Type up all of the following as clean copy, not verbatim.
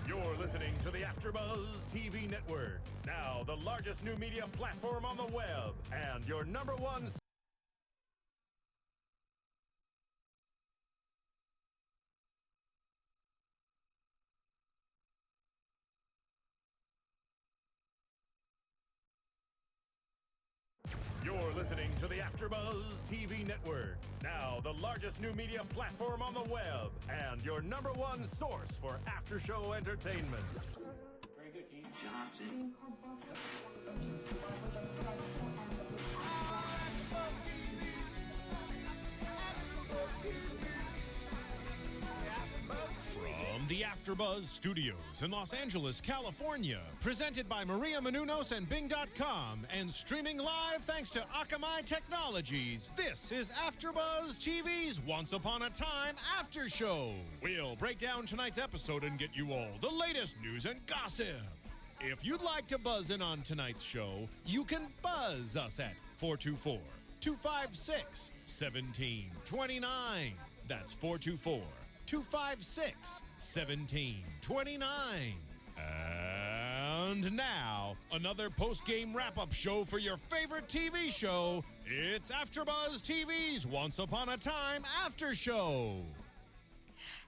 You're listening to the AfterBuzz TV Network, now the largest new media platform on the web, and your number one. You're listening to the AfterBuzz TV Network, now the largest new media platform on the web, and your number one source for after-show entertainment. Very good, Keith. Johnson. From the AfterBuzz Studios in Los Angeles, California, presented by Maria Menounos and Bing.com, and streaming live thanks to Akamai Technologies, this is AfterBuzz TV's Once Upon a Time After Show. We'll break down tonight's episode and get you all the latest news and gossip. If you'd like to buzz in on tonight's show, you can buzz us at 424-256-1729. That's 424-256-1729. And now, another post-game wrap-up show for your favorite TV show. It's AfterBuzz TV's Once Upon a Time After Show.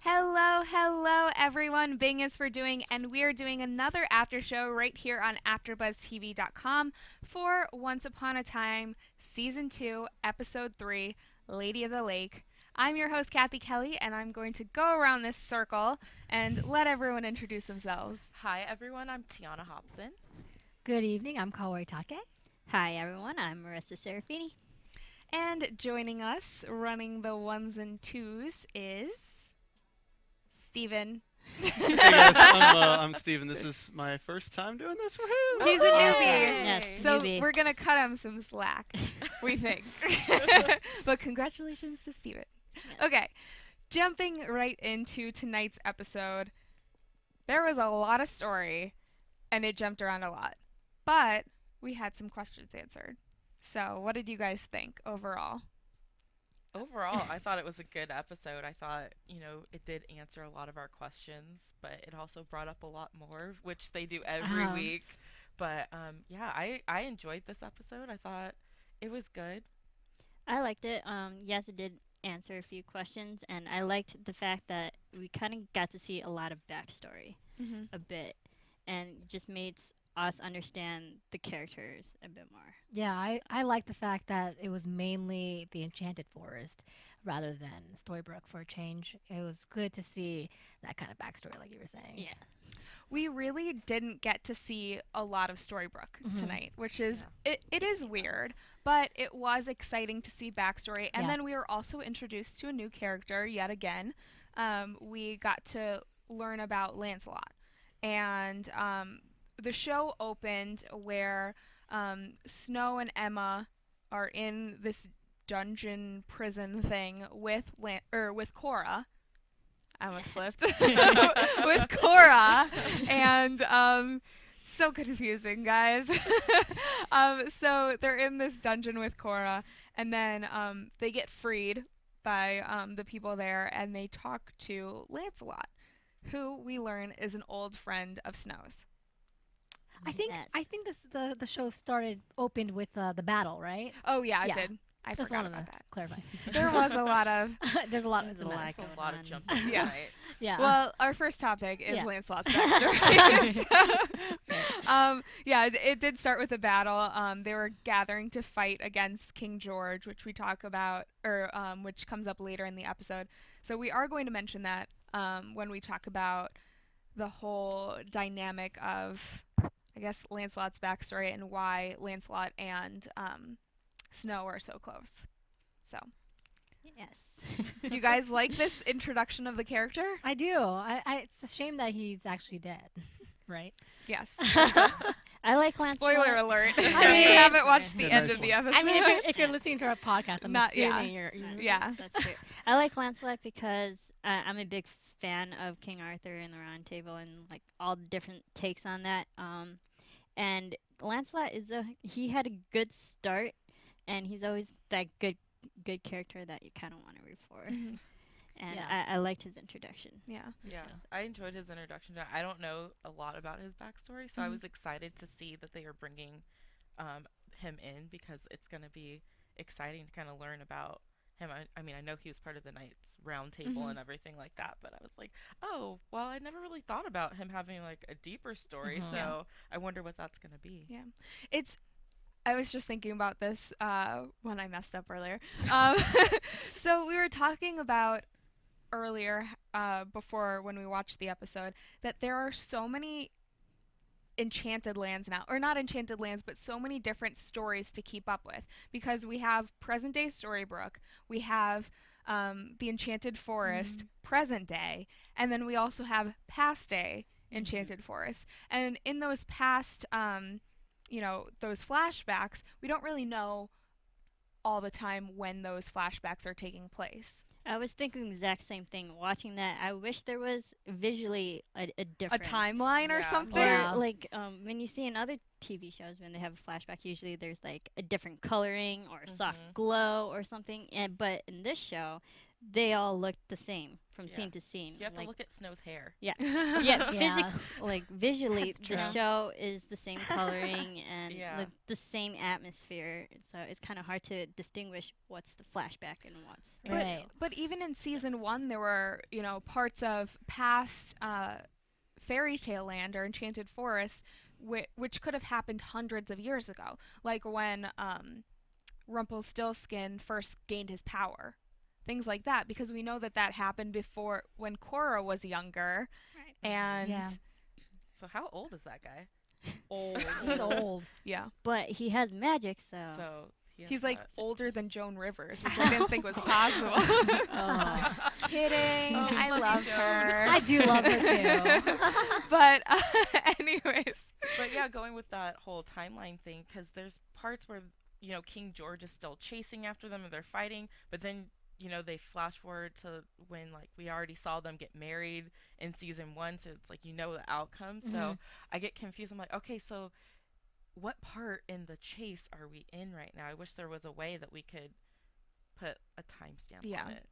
Hello, everyone. Bing is for doing, and we're doing another after show right here on AfterBuzzTV.com for Once Upon a Time, Season 2, Episode 3, Lady of the Lake. I'm your host, Cathy Kelley, and I'm going to go around this circle and let everyone introduce themselves. Hi, everyone. I'm Tiona Hobson. Good evening. I'm Kaori Takee. Hi, everyone. I'm Marisa Serafini. And joining us, running the ones and twos, is Steven. Hey guys, I'm Steven. This is my first time doing this. Woohoo! He's a newbie. Yes, So newbie. we're going to cut him some slack, we think. But congratulations to Steven. Yes. Okay, jumping right into tonight's episode, there was a lot of story, and it jumped around a lot. But we had some questions answered. So what did you guys think overall? Overall, I thought it was a good episode. I thought, it did answer a lot of our questions, but it also brought up a lot more, which they do every week. But, I enjoyed this episode. I thought it was good. I liked it. Yes, it did answer a few questions, and I liked the fact that we kind of got to see a lot of backstory a bit, and just made us understand the characters a bit more. Yeah, I like the fact that it was mainly the Enchanted Forest rather than Storybrooke for a change. It was good to see that kind of backstory, like you were saying. Yeah. We really didn't get to see a lot of Storybrooke tonight, which is, it is weird, but it was exciting to see backstory. And then we were also introduced to a new character yet again. We got to learn about Lancelot. And the show opened where Snow and Emma are in this dungeon prison thing with Kora. I almost slipped. With Kora. And so confusing, guys. So they're in this dungeon with Kora, and then they get freed by the people there, and they talk to Lancelot, who we learn is an old friend of Snow's. I think the show opened with the battle, right? Oh yeah, it Yeah. did. I Just forgot wanted about to that. clarify. There was a lot of There's a lot of There's a lot That's going a lot on. of jumping Yes. tonight. Yeah. Well, our first topic is Yeah. Lancelot's backstory. It did start with a battle. They were gathering to fight against King George, which we talk about, or which comes up later in the episode. So we are going to mention that when we talk about the whole dynamic of, I guess, Lancelot's backstory and why Lancelot and Snow are so close. So, Yes. you guys like this introduction of the character? I do. It's a shame that he's actually dead, right? Yes. I like Lancelot. Spoiler alert. I If mean- you haven't watched the Yeah, end nice of the one. episode. I mean, if you're listening to our podcast, I'm Not- yeah. assuming you're. Yeah. That's true. I like Lancelot because I'm a big fan of King Arthur and the Round Table and like all the different takes on that. And Lancelot he had a good start, and he's always that good character that you kind of want to root for. Mhm. And Yeah. I liked his introduction. Yeah. Yeah, I enjoyed his introduction. I don't know a lot about his backstory, so I was excited to see that they are bringing him in because it's going to be exciting to kind of learn about him. I mean, I know he was part of the Knights Round Table and everything like that, but I was like, oh, well, I never really thought about him having like a deeper story, so Yeah. I wonder what that's going to be. Yeah. I was just thinking about this when I messed up earlier. Um, so we were talking about earlier, before when we watched the episode, that there are so many enchanted lands now, or not enchanted lands, but so many different stories to keep up with, because we have present day Storybrooke, we have the Enchanted Forest present day, and then we also have past day Enchanted Forest. And in those past those flashbacks, we don't really know all the time when those flashbacks are taking place. I was thinking the exact same thing. Watching that, I wish there was visually a A difference. timeline or Yeah. something. Yeah. Or like when you see in other TV shows when they have a flashback, usually there's like a different coloring or a soft glow or something. But in this show, they all look the same from scene to scene. You have like, to look at Snow's hair. yeah, Yeah. visually, That's the true. show is the same coloring and Yeah. the same atmosphere. So it's kind of hard to distinguish what's the flashback and what's. Right. But even in season 1, there were, parts of past fairy tale land or Enchanted Forest which could have happened hundreds of years ago. Like when Rumpelstiltskin first gained his power. Things like that, because we know that happened before when Kora was younger. Right. And Yeah. So how old is that guy? Old. He's old. yeah. But he has magic, so. So He's like that. older than Joan Rivers, which I didn't think was possible. Oh. Kidding. Oh, I lucky love Joan. her. I do love her too. But anyways. But yeah, going with that whole timeline thing, because there's parts where King George is still chasing after them and they're fighting, but then they flash forward to when like we already saw them get married in season 1, so it's like the outcome. So I get confused. I'm like, okay, so what part in the chase are we in right now? I wish there was a way that we could put a timestamp on it.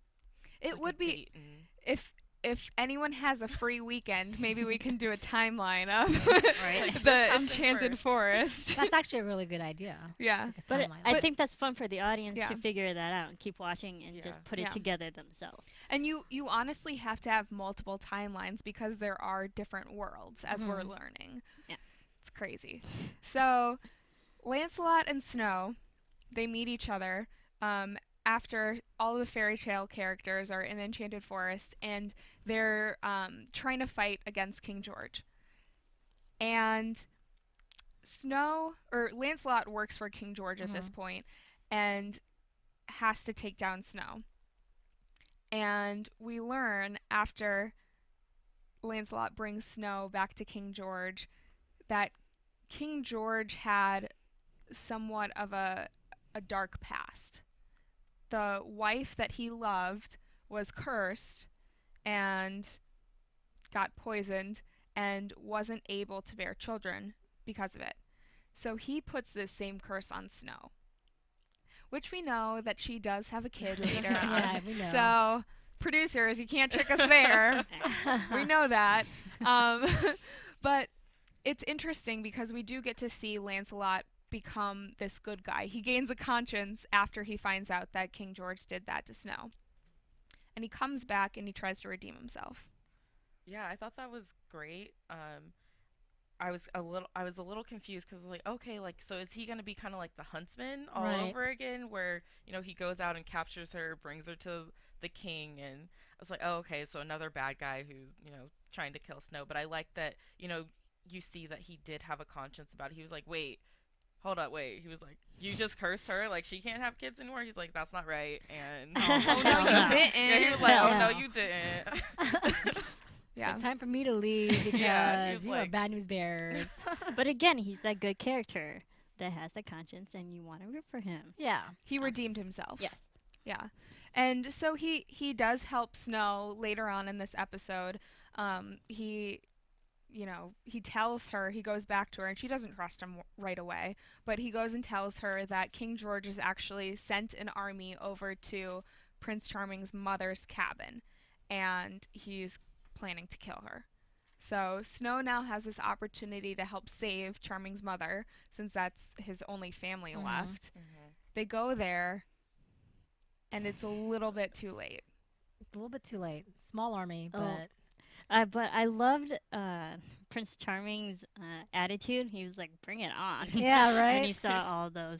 It Like a would be date and- if anyone has a free weekend, maybe we can do a timeline of Right. the This Enchanted happened Forest. That's actually a really good idea. Yeah. Like a But timeline. I think that's fun for the audience Yeah. to figure that out and keep watching and Yeah. just put Yeah. it together themselves. And you honestly have to have multiple timelines because there are different worlds as we're learning. Yeah. It's crazy. So Lancelot and Snow, they meet each other after all the fairy tale characters are in the Enchanted Forest, and they're trying to fight against King George. And Lancelot works for King George at this point and has to take down Snow. And we learn after Lancelot brings Snow back to King George that King George had somewhat of a dark past. The wife that he loved was cursed and got poisoned and wasn't able to bear children because of it. So he puts this same curse on Snow, which we know that she does have a kid later on. Yeah, we know. So, producers, you can't trick us there. We know that. But it's interesting because we do get to see Lancelot become this good guy. He gains a conscience after he finds out that King George did that to Snow. And he comes back and he tries to redeem himself. Yeah, I thought that was great. I was a little confused because like, okay, like, so is he gonna be kind of like the huntsman all Right. over again, where he goes out and captures her, brings her to the king, and I was like, oh, okay, so another bad guy who's trying to kill Snow. But I like that you see that he did have a conscience about it. He was like, wait, hold up, wait. He was like, you just cursed her, like she can't have kids anymore. He's like, that's not right, and Oh, no, you didn't. yeah, he was like, oh no, Yeah. you didn't. Yeah. It's time for me to leave because Yeah, he was you are like- bad news bears. But again, he's that good character that has the conscience, and you want to root for him. Yeah. He redeemed himself. Yes. Yeah. And so he does help Snow later on in this episode. He tells her, he goes back to her, and she doesn't trust him right away, but he goes and tells her that King George has actually sent an army over to Prince Charming's mother's cabin. and he's planning to kill her. So Snow now has this opportunity to help save Charming's mother, since that's his only family left. They go there, and it's a little bit too late. It's a little bit too late. Small army, Oh. but But I loved Prince Charming's attitude. He was like, "Bring it on!" yeah, right. And he saw all the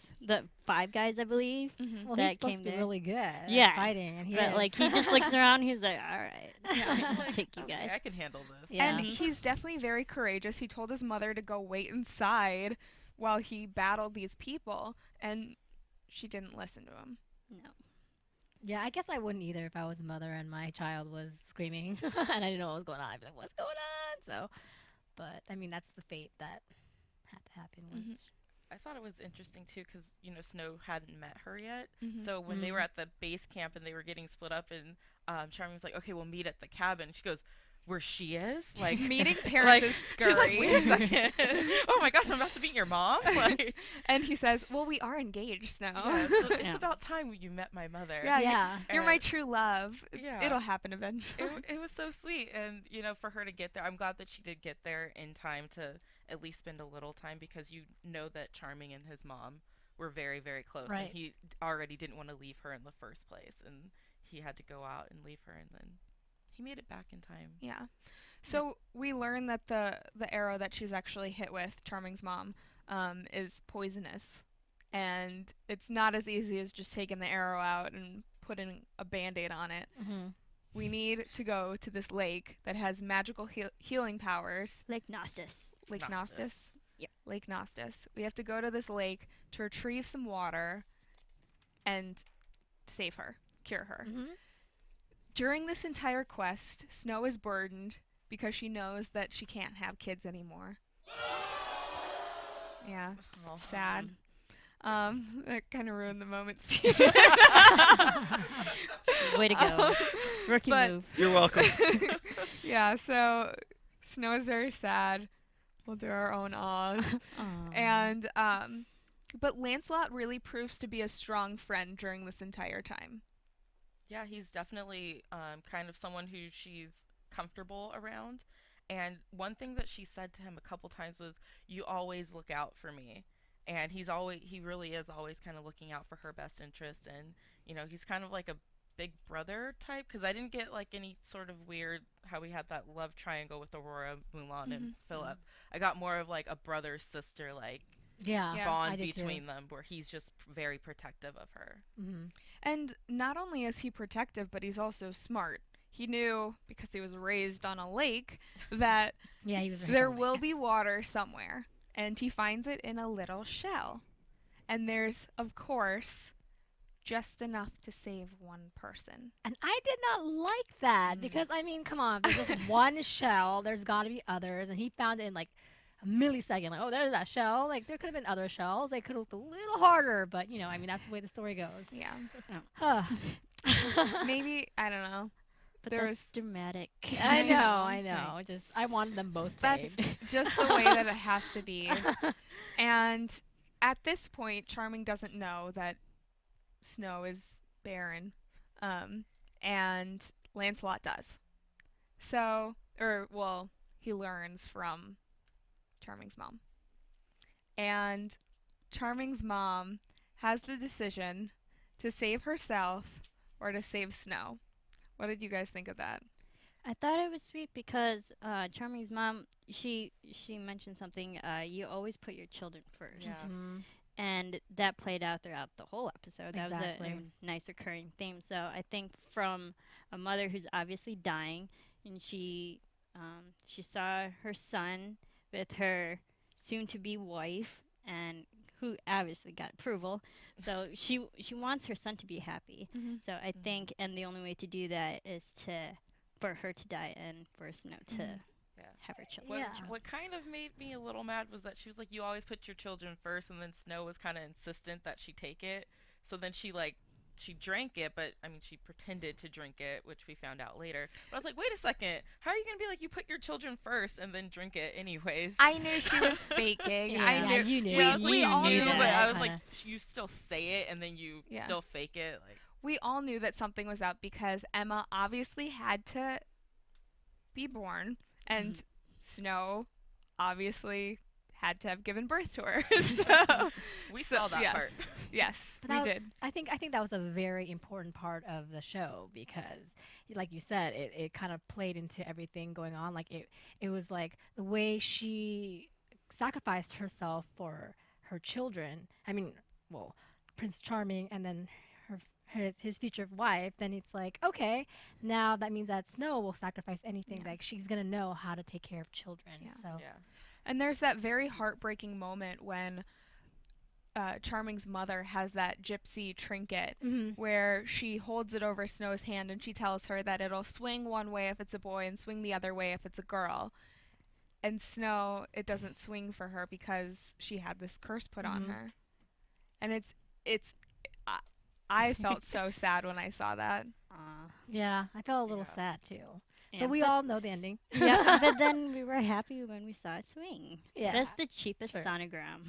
5 guys, I believe. well, that he's supposed came to be there. really good at Yeah, fighting, and he But is. like he just looks around. He's like, "All right, I'll take you Okay, guys." I can handle this. Yeah. And he's definitely very courageous. He told his mother to go wait inside while he battled these people, and she didn't listen to him. No. Yeah, I guess I wouldn't either if I was a mother and my child was screaming and I didn't know what was going on. I'd be like, "What's going on?" So, but I mean, that's the fate that had to happen. Was I thought it was interesting too because Snow hadn't met her yet. Mhm. So when they were at the base camp and they were getting split up, and Charming was like, "Okay, we'll meet at the cabin." She goes, "Where she is?" Like Meeting parents is She's like, scary. "Wait a second! Oh my gosh, I'm about to meet your mom." Like, And he says, "Well, we are engaged now." yeah, so it's Yeah. about time you met my mother. Yeah, yeah. You're my true love. Yeah. It'll happen eventually. It was so sweet, and for her to get there, I'm glad that she did get there in time to at least spend a little time, because that Charming and his mom were very, very close, Right. and he already didn't want to leave her in the first place, and he had to go out and leave her, and then he made it back in time. Yeah. So we learn that the arrow that she's actually hit with, Charming's mom, is poisonous. And it's not as easy as just taking the arrow out and putting a Band-Aid on it. We need to go to this lake that has magical healing powers. Like Nostus. Lake Nostus. Nostus? Yep. Lake Nostus. We have to go to this lake to retrieve some water and save her, cure her. During this entire quest, Snow is burdened because she knows that she can't have kids anymore. Yeah, Oh. sad. That kind of ruined the moment, Steve. Way to go. Rookie but- move. You're welcome. Yeah, so Snow is very sad. We'll do our own Oz. Aw. And, but Lancelot really proves to be a strong friend during this entire time. Yeah, he's definitely kind of someone who she's comfortable around. And one thing that she said to him a couple times was, "You always look out for me." And he really is always kind of looking out for her best interest. And, he's kind of like a big brother type, because I didn't get like any sort of weird how we had that love triangle with Aurora, Mulan, and Philip. I got more of like a brother sister like Yeah, I bond did too. between them, where he's just very protective of her. And not only is he protective, but he's also smart. He knew, because he was raised on a lake, that Yeah, he was. raised there on a will lake. be water somewhere. And he finds it in a little shell. And there's, of course, just enough to save one person. And I did not like that because I mean, come on, if there's just one shell. There's got to be others, and he found it in like a millisecond. Like, oh, there's that shell. Like, there could have been other shells. They could have looked a little harder, but I mean, that's the way the story goes. Yeah. Huh. Maybe, I don't know. But there that's dramatic. I know. Just I wanted them both That's saved. just the way that it has to be. And at this point, Charming doesn't know that Snow is barren. And Lancelot does. So, he learns from Charming's mom. And Charming's mom has the decision to save herself or to save Snow. What did you guys think of that? I thought it was sweet because Charming's mom, she mentioned something. You always put your children first, Yeah. and that played out throughout the whole episode. That was Exactly. a nice recurring theme. So I think from a mother who's obviously dying, and she saw her son with her soon-to-be wife, and who obviously got approval. So she wants her son to be happy. So I think, and the only way to do that is for her to die and for Snow to have her children. What kind of made me a little mad was that she was like, "You always put your children first," and then Snow was kind of insistent that she take it. So then she drank it, but I mean, she pretended to drink it, which we found out later. But I was like, wait a second, how are you gonna be like, you put your children first and then drink it anyways? I knew she was faking. I Yeah, knew. you knew. Yeah, I was like, we all you knew knew, that. but I was kinda. like, you still say it and then you Yeah. still fake it. Like, we all knew that something was up because Emma obviously had to be born, and Snow obviously had to have given birth to her. We saw that part. Yes, But we did. I think that was a very important part of the show because, like you said, it kind of played into everything going on. Like it was like the way she sacrificed herself for her children. I mean, well, Prince Charming and then his future wife. Then it's like, okay, now that means that Snow will sacrifice anything. Like she's gonna know how to take care of children. Yeah. So Yeah. And there's that very heartbreaking moment when Charming's mother has that gypsy trinket where she holds it over Snow's hand and she tells her that it'll swing one way if it's a boy and swing the other way if it's a girl. And Snow, it doesn't swing for her because she had this curse put on her. And I felt so sad when I saw that. yeah, I felt a little Yeah. sad too. Yeah, But we all know the ending. yeah, but then we were happy when we saw it swing. Yeah. That's the cheapest Sure. sonogram.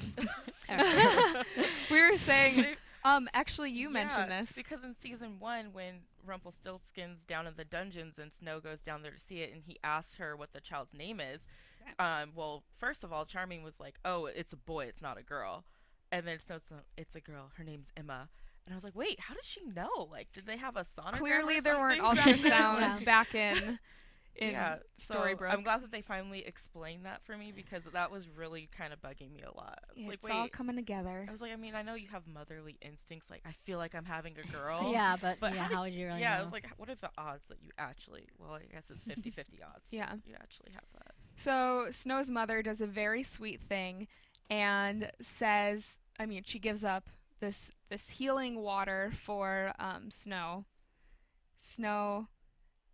We were saying, actually you mentioned this. Because in season 1, when Rumpelstiltskin's down in the dungeons and Snow goes down there to see it and he asks her what the child's name is, well, first of all, Charming was like, oh, it's a boy, it's not a girl. And then Snow's like, it's a girl, her name's Emma. And I was like, wait, how does she know? Like, did they have a sonogram Clearly or there weren't something back then? ultrasounds back in Yeah, so Storybrooke. I'm glad that they finally explained that for me because that was really kind of bugging me a lot. I was Yeah, like, it's all wait. coming together. I was like, I mean, I know you have motherly instincts. Like, I feel like I'm having a girl. Yeah, but But how would you really Yeah, I know? was like, what are the odds that you actually, well, I guess it's 50-50 odds. Yeah. That you actually have that. So Snow's mother does a very sweet thing and says, I mean, she gives up this healing water for Snow. Snow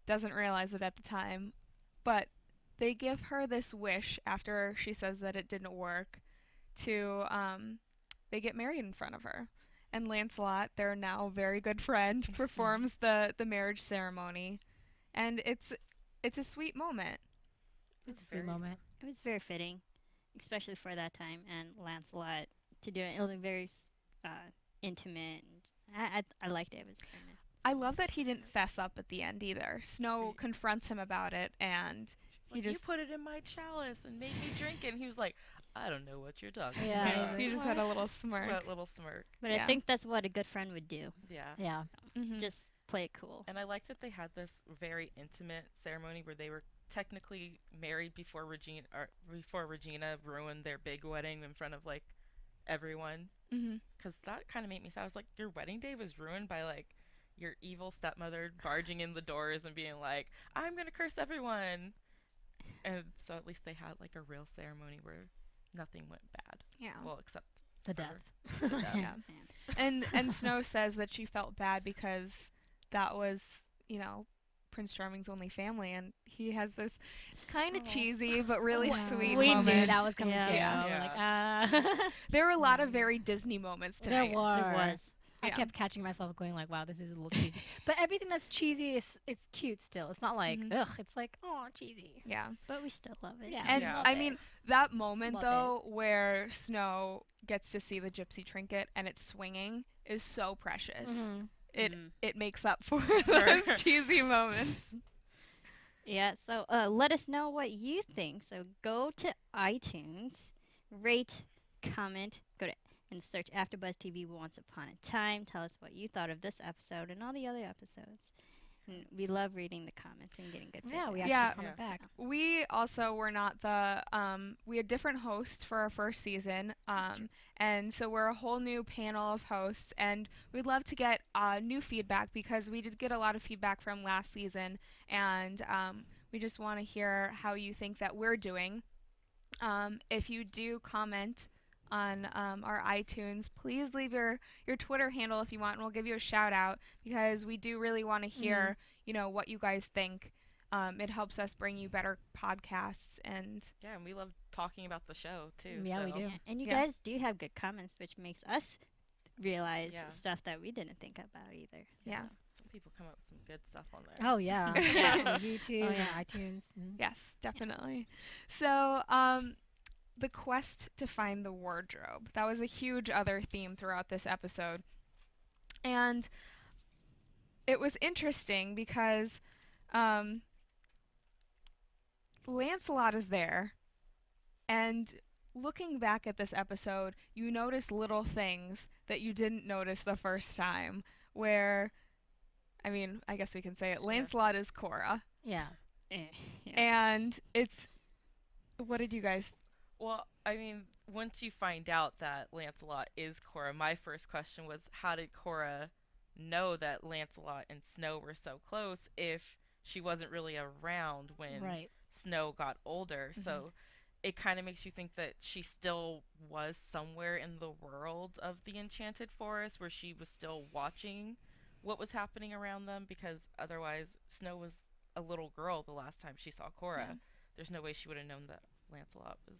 doesn't realize it at the time, but they give her this wish after she says that it didn't work to they get married in front of her. And Lancelot, their now very good friend, performs the marriage ceremony. And it's a sweet moment. It's a sweet moment. It was very fitting, especially for that time, and Lancelot to do it. It was very intimate. And I liked it. It was very nice. I love that he didn't fess up at the end either. Snow confronts him about it, and he Like, just you put it in my chalice and made me drink it. And he was like, I don't know what you're talking Yeah, about. he just had a little smirk. That little smirk. But Yeah. I think that's what a good friend would do. Yeah. Yeah. Mhm. Just play it cool. And I like that they had this very intimate ceremony where they were technically married before Regina ruined their big wedding in front of like everyone. Mhm. Because that kind of made me sad. I was like, your wedding day was ruined by like your evil stepmother barging in the doors and being like, I'm gonna curse everyone. And so at least they had like a real ceremony where nothing went bad. Yeah. Well, except The for death. the death. Yeah. And Snow says that she felt bad because that was, you know, Prince Charming's only family, and he has this. It's kind of cheesy, but really sweet We moment. knew that was coming too. Yeah. Yeah. Like, There were a lot of very Disney moments there tonight. were. It was. I Yeah. kept catching myself going like, wow, this is a little cheesy. But everything that's cheesy is it's cute still. It's not like Mhm. ugh. It's like oh cheesy. Yeah. But we still love it. Yeah. And Yeah. I mean, that moment Love though, where Snow gets to see the gypsy trinket and it's swinging, is so precious. Mhm. It makes up for those cheesy moments. Yeah, so let us know what you think. So go to iTunes, rate, comment, go to and search AfterBuzz TV Once Upon a Time. Tell us what you thought of this episode and all the other episodes. And we love reading the comments and getting good Yeah, we feedback. actually Yeah. comment back. We also were not the we had different hosts for our first season, and so we're a whole new panel of hosts, and we'd love to get new feedback because we did get a lot of feedback from last season, and we just want to hear how you think that we're doing. If you do comment on our iTunes, please leave your Twitter handle if you want, and we'll give you a shout out because we do really want to hear you know what you guys think. It helps us bring you better podcasts, and Yeah, and we love talking about the show too. Yeah, we so- do. Yeah, and you Yeah. guys do have good comments, which makes us realize Yeah. stuff that we didn't think about either. yeah. Some people come up with some good stuff on there. Oh yeah. Yeah. On YouTube, Oh, yeah. and iTunes. Mhm. Yes, definitely. So, the quest to find the wardrobe. That was a huge other theme throughout this episode. And it was interesting because Lancelot is there, and looking back at this episode, you notice little things that you didn't notice the first time. Where, I mean, I guess we can say it. Lancelot is Kora, Yeah. Yeah. and it's. What did you guys? Well, I mean, once you find out that Lancelot is Kora, my first question was, how did Kora know that Lancelot and Snow were so close if she wasn't really around when Right. Snow got older? So it kind of makes you think that she still was somewhere in the world of the Enchanted Forest where she was still watching what was happening around them, because otherwise Snow was a little girl the last time she saw Kora. Yeah. There's no way she would have known that Lancelot was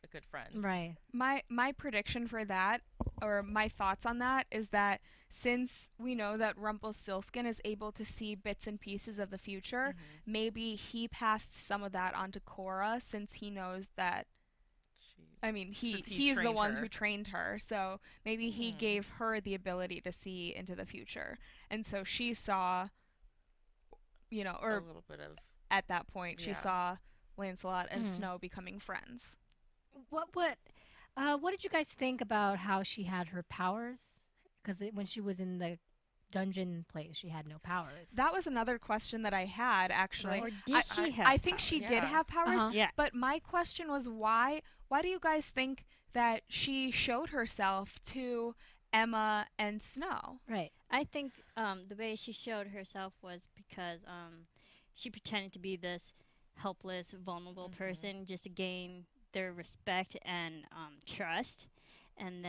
a good friend. Right. My prediction for that, or my thoughts on that, is that since we know that Rumpelstiltskin is able to see bits and pieces of the future, maybe he passed some of that onto Kora, since he knows that. I mean, Since he he's the trained one her. who trained her, so maybe he gave her the ability to see into the future, and so she saw, you know, A or little bit of at that point she Yeah. saw Lancelot and Mhm. Snow becoming friends. What did you guys think about how she had her powers? Because when she was in the dungeon place, she had no powers. That was another question that I had, actually. Right. Or did she have I think she powers? did Yeah. have powers, Uh-huh. Yeah. but my question was why do you guys think that she showed herself to Emma and Snow? Right. I think the way she showed herself was because she pretended to be this helpless, vulnerable person just to gain their respect and trust, and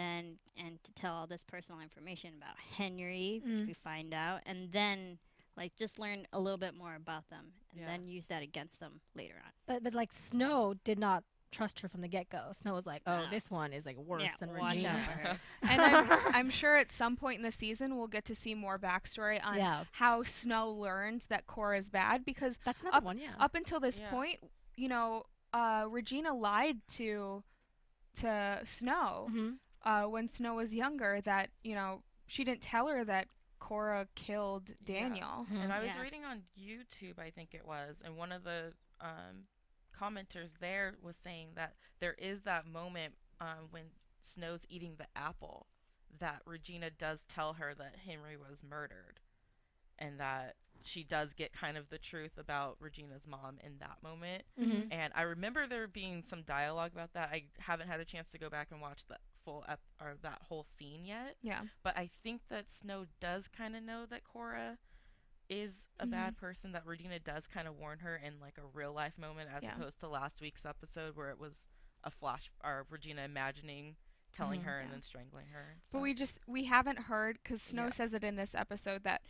to tell all this personal information about Henry, which we find out, and then like just learn a little bit more about them, and Yeah. then use that against them later on. But like Snow did not trust her from the get-go. Snow was like, "Oh, No. this one is like worse Yeah, than watch Regina." out for her. And I'm sure at some point in the season we'll get to see more backstory on Yeah. how Snow learned that Cora's bad, because That's another one, yeah. up until this Yeah. point, you know, Regina lied to Snow Mhm. when Snow was younger, that, you know, she didn't tell her that Kora killed Daniel. Mhm. And I was Yeah. reading on YouTube, I think it was, and one of the commenters there was saying that there is that moment when Snow's eating the apple that Regina does tell her that Henry was murdered, and that she does get kind of the truth about Regina's mom in that moment. Mhm. And I remember there being some dialogue about that. I haven't had a chance to go back and watch the full or that whole scene yet. Yeah. But I think that Snow does kind of know that Kora is a bad person, that Regina does kind of warn her in like a real life moment, as Yeah. opposed to last week's episode where it was a flash, or Regina imagining telling her and Yeah. then strangling her. and But stuff. we haven't heard, because Snow Yeah. says it in this episode, that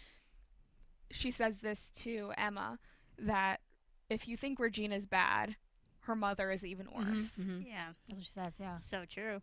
she says this to Emma, that if you think Regina's bad, her mother is even worse. Mhm. Yeah, That's what she says, yeah. so true.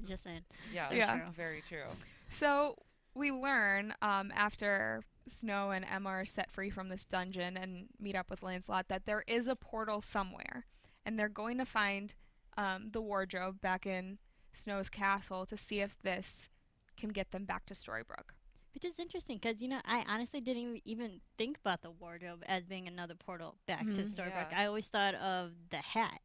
Just saying. Yeah, So Yeah. true. very true. So we learn after Snow and Emma are set free from this dungeon and meet up with Lancelot that there is a portal somewhere, and they're going to find the wardrobe back in Snow's castle to see if this can get them back to Storybrooke. Which is interesting because, you know, I honestly didn't even think about the wardrobe as being another portal back to Storybrooke. Yeah. I always thought of the hat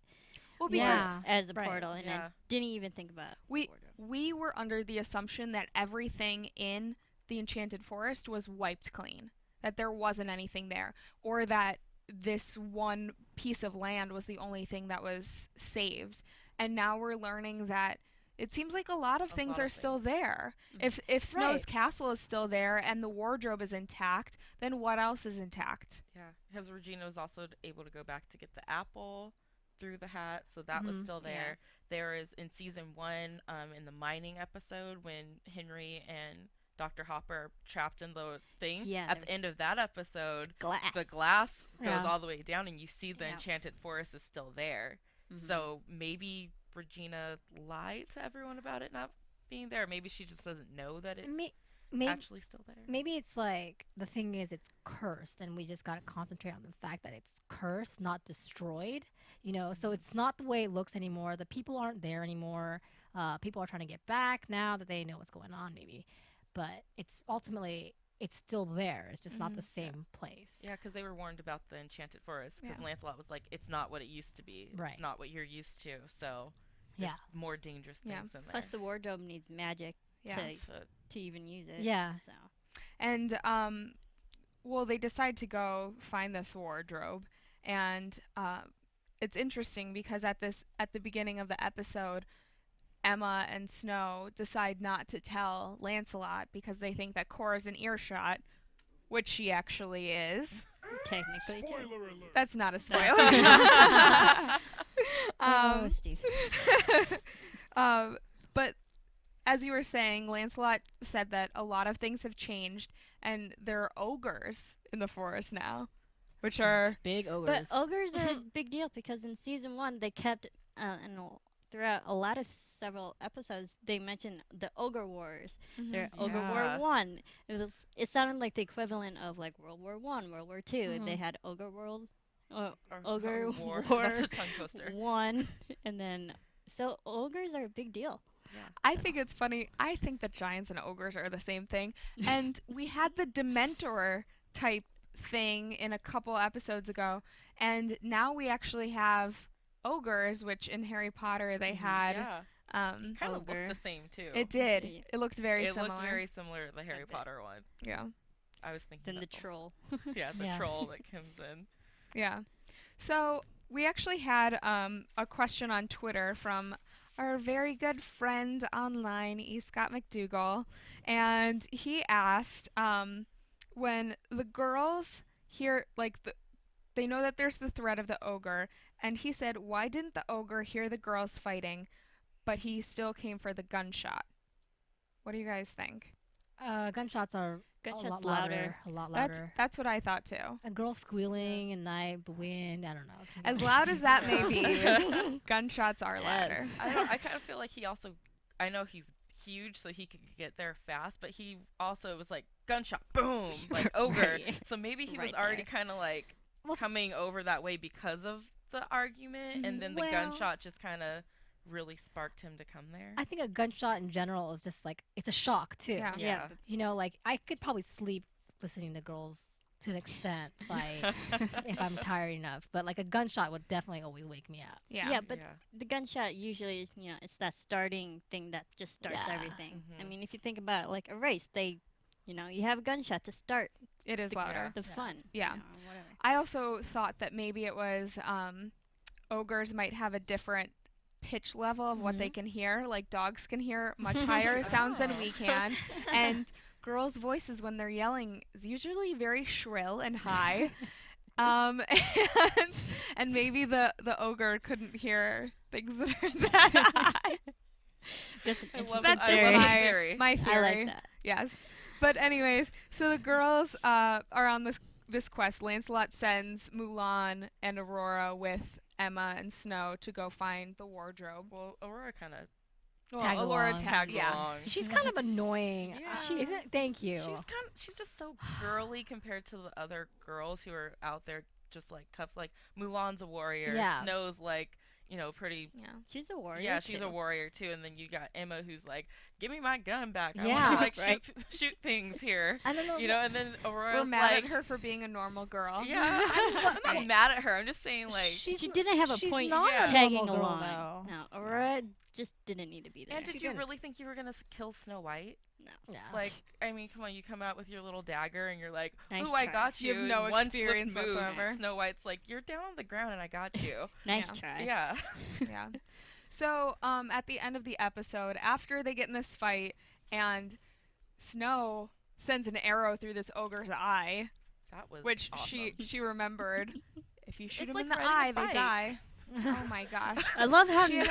Well, because Yeah. as a right. portal, and Yeah. then didn't even think about we the wardrobe. we were under the assumption that everything in the Enchanted Forest was wiped clean, that there wasn't anything there, or that this one piece of land was the only thing that was saved. And now we're learning that it seems like a lot of A things lot are of still things. there. If Snow's Right. castle is still there and the wardrobe is intact, then what else is intact? Yeah, because Regina was also able to go back to get the apple through the hat, so that was still there. There is in season 1, in the mining episode, when Henry and Dr. Hopper are trapped in the thing. Yeah, At there the end of that episode, Glass. the glass goes Yeah. all the way down, and you see the Yeah. Enchanted Forest is still there. So maybe Regina lied to everyone about it not being there. Maybe she just doesn't know that it's Maybe actually still there. maybe it's like the thing is it's cursed, and we just gotta concentrate on the fact that it's cursed, not destroyed. You know, so it's not the way it looks anymore. The people aren't there anymore. People are trying to get back now that they know what's going on, maybe. but it's ultimately it's still there. It's just not the same place. Yeah, because they were warned about the Enchanted Forest. Because Lancelot was like, it's not what it used to be. Right. It's not what you're used to. So there's more dangerous things in there. Plus, the wardrobe needs magic Yeah. to even use it. Yeah. So. And well, they decide to go find this wardrobe, and it's interesting because at the beginning of the episode, Emma and Snow decide not to tell Lancelot because they think that Kora's in earshot, which she actually is. Technically. Spoiler alert. That's not a spoiler. Oh, Steve. But as you were saying, Lancelot said that a lot of things have changed, and there are ogres in the forest now, which are Big ogres. But ogres are a big deal because in season 1 they kept throughout a lot of several episodes they mentioned the Ogre Wars. There Ogre War 1. It sounded like the equivalent of like World War 1, World War 2. They had Ogre World Ogre War That's a tongue twister. 1 and then so ogres are a big deal. Yeah. I think it's funny. I think that giants and ogres are the same thing. And we had the Dementor type thing in a couple episodes ago, and now we actually have ogres, which in Harry Potter they had. Yeah. Kind of looked the same too. It did. It looked very It similar. looked very similar to the Harry bit. Potter one. Yeah. I was thinking Then the that troll. Yeah, the Yeah. troll that comes in. Yeah. So we actually had a question on Twitter from our very good friend online, E. Scott McDougall, and he asked when the girls hear they know that there's the threat of the ogre, and he said, why didn't the ogre hear the girls fighting, but he still came for the gunshot? What do you guys think? Gunshots are Gunshots a lot louder. A lot louder. That's what I thought too. A girl squealing and night, the wind. I don't know. As loud as that may be, gunshots are louder. I kind of feel like he also, I know he's huge, so he could get there fast, but he also was like, gunshot, boom, like ogre. Right. So maybe he was Right already there. kind of like Well, coming over that way because of the argument, and then the Well- gunshot just kind of really sparked him to come there. I think a gunshot in general is just like it's a shock too. Yeah. Yeah. You know, like I could probably sleep listening to girls to an extent, like if I'm tired enough. But like a gunshot would definitely always wake me up. Yeah. But the gunshot usually is, it's that starting thing that just starts Yeah. everything. I Mhm. mean, if you think about it, like a race, you have a gunshot to start It is louder. the fun. Yeah. Or whatever. I also thought that maybe it was ogres might have a different pitch level of what they can hear. Like dogs can hear much higher sounds than we can. And girls' voices when they're yelling is usually very shrill and high. And maybe the ogre couldn't hear things that are that high. That's an I love interesting That's I just love theory. that theory. my theory. I like that. Yes. But anyways, so the girls are on this quest. Lancelot sends Mulan and Aurora with Emma and Snow to go find the wardrobe. Well, Aurora kind of Tag Aurora along. tags yeah. along. She's kind of annoying. Yeah. She isn't. Thank you. She's just so girly compared to the other girls who are out there just like tough. Like Mulan's a warrior. Yeah. Snow's like, pretty. Yeah. She's a warrior. Yeah, she's too. a warrior too. And then you got Emma who's like, give me my gun back. I Yeah. want to Right. shoot things here. I don't know. And then Aurora's We're mad like, at her for being a normal girl. yeah, I'm not mad at her. I'm just saying like. She didn't have a she's point not a tagging normal girl, along. though. No, Aurora just didn't need to be there. And did She you didn't. really think you were gonna kill Snow White? No. Yeah. Like, I mean, come on, you come out with your little dagger and you're like, Nice "Ooh, I try. got You you." have no in one swift experience move. whatsoever. Snow White's like, "You're down on the ground and I got you." Nice Yeah. try. Yeah. Yeah. So, at the end of the episode, after they get in this fight, and Snow sends an arrow through this ogre's eye, That was which awesome. she remembered. If you shoot It's them like in the riding a eye, they bike. die. Oh my gosh. I love how She had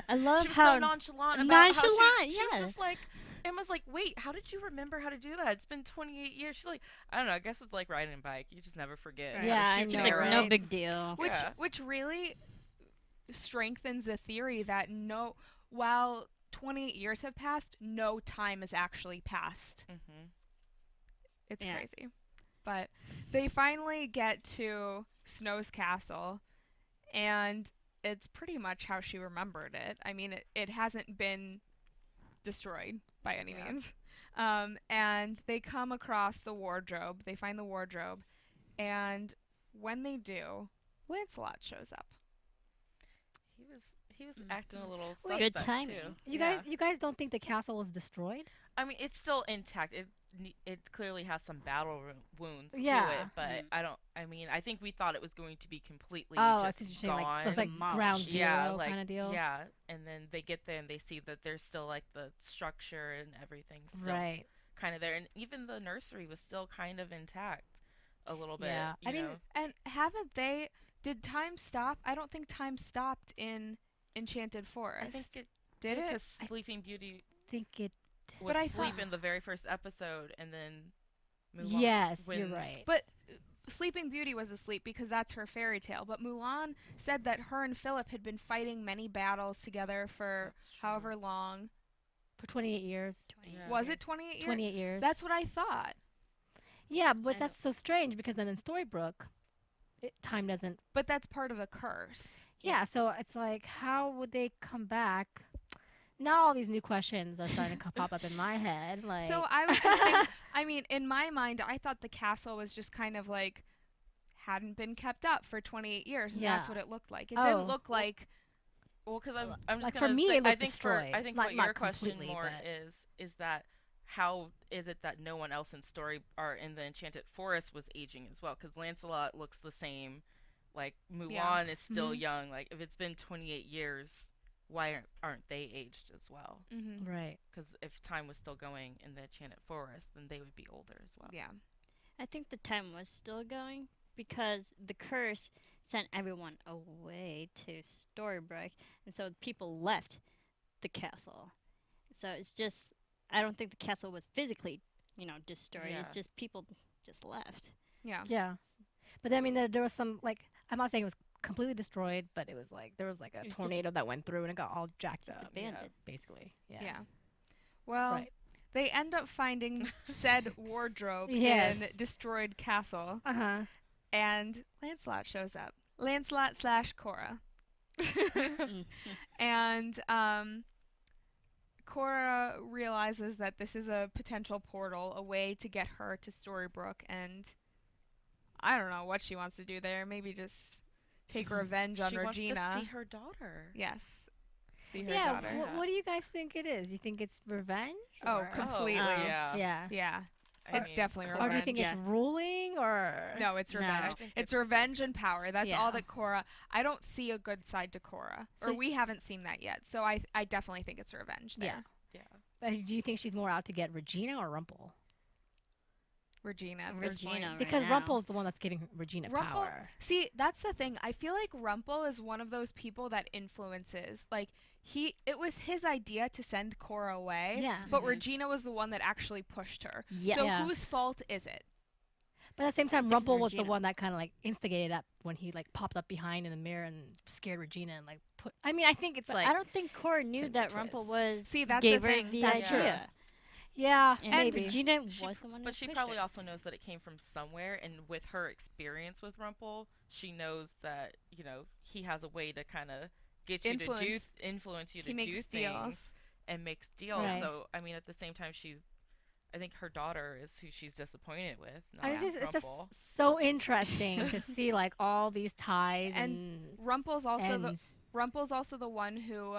I love She was how so nonchalant about how Nonchalant, she was yes. just like, Emma's like, "Wait, how did you remember how to do that? It's been 28 years." She's like, "I don't know. I guess it's like riding a bike. You just never forget." how to Yeah, I shoot know, an like arrow." no right? big deal. Yeah. Which really strengthens the theory that while 28 years have passed, no time has actually passed. Mhm. It's Yeah. crazy. But they finally get to Snow's castle, and it's pretty much how she remembered it. I mean, it hasn't been destroyed by any Yeah. means. And they come across the wardrobe. They find the wardrobe. And when they do, Lancelot shows up. He was acting a little Good suspect timing. too. You guys don't think the castle was destroyed? I mean, it's still intact. It clearly has some battle wounds to Yeah. it, but I mean, I think we thought it was going to be completely I just see what you're saying, gone. like, so it's like ground zero yeah, like, kind of deal. Yeah, and then they get there and they see that there's still like the structure and everything still Right. kind of there, and even the nursery was still kind of intact a little bit. Yeah. You I mean, know? And haven't they? Did time stop? I don't think time stopped in Enchanted Forest. I think it did it? because Sleeping Beauty think it. was But I asleep thought- in the very first episode, and then Mulan, Yes, you're when- right. But Sleeping Beauty was asleep because that's her fairy tale. But Mulan said that her and Philip had been fighting many battles together for That's true. however long. For 28 years. Yeah. Was it 28 years? 28 years. That's what I thought. Yeah, but I that's so strange because then in Storybrooke, time doesn't. But that's part of the curse. Yeah, so it's like, how would they come back? Now all these new questions are starting to pop up in my head. Like, So I was just thinking, I mean, in my mind, I thought the castle was just kind of like hadn't been kept up for 28 years, and that's Yeah. what it looked like. It Oh. didn't look like. Well, because I'm just Like, gonna for me, say, it I looked think destroyed. I think Not- what not your question completely, more but- is that how is it that no one else in story or in the Enchanted Forest was aging as well? Because Lancelot looks the same, like Mulan Yeah. is still Mhm. young. Like if it's been 28 years, why aren't they aged as well? Mm-hmm. right. Because if time was still going in the Enchanted Forest, then they would be older as well. Yeah. I think the time was still going because the curse sent everyone away to Storybrooke, and so people left the castle. So it's just, I don't think the castle was physically, destroyed. Yeah. It's just people just left. Yeah. Yeah. But I mean, there was some, like, I'm not saying it was completely destroyed, but it was like, there was like a It was just tornado that went through and it got all jacked Just up. abandoned. Basically. Yeah. Yeah. Well, Right. they end up finding said wardrobe Yes. in destroyed castle, Uh huh. and Lancelot shows up. Lancelot/Kora. Mm. And Kora realizes that this is a potential portal, a way to get her to Storybrooke, and I don't know what she wants to do there. Maybe just take revenge on she Regina. wants to see her daughter. Yes. See her Yeah. daughter. What do you guys think it is? You think it's revenge? Oh, or- completely. yeah. Yeah. Yeah. I It's mean, definitely Or do you revenge. think Yeah. it's ruling or? No, it's No. revenge. I think It's revenge and power. That's all Yeah. that Kora. I don't see a good side to Kora, or So- we haven't seen that yet. So I definitely think it's revenge there. Yeah. Yeah. But do you think she's more out to get Regina or Rumple? Regina. At this point. Regina. Right Because now. Rumple's the one that's giving Regina Rumple- power. See, that's the thing. I feel like Rumple is one of those people that influences. Like it was his idea to send Kora away. Yeah. But Mhm. Regina was the one that actually pushed her. Yeah. So Yeah. whose fault is it? But at the same time, think it's Rumple was the Regina. one that kind of like instigated that when he like popped up behind in the mirror and scared Regina and like put. I mean, I think it's But like. I don't think Cora knew it's a that twist. Rumple was See, that's gave the her thing. the That's true. idea. Yeah, And maybe. Regina was She- the one But who she pushed probably her. also knows that it came from somewhere, and with her experience with Rumple, she knows that he has a way to kind of get you influence you to He do makes things deals. and makes deals. Right. So I mean, at the same time, I think her daughter is who she's disappointed with. I Not mean, it's just Rumple. so interesting to see like all these ties and Rumple's also the ends. Rumple's also the one who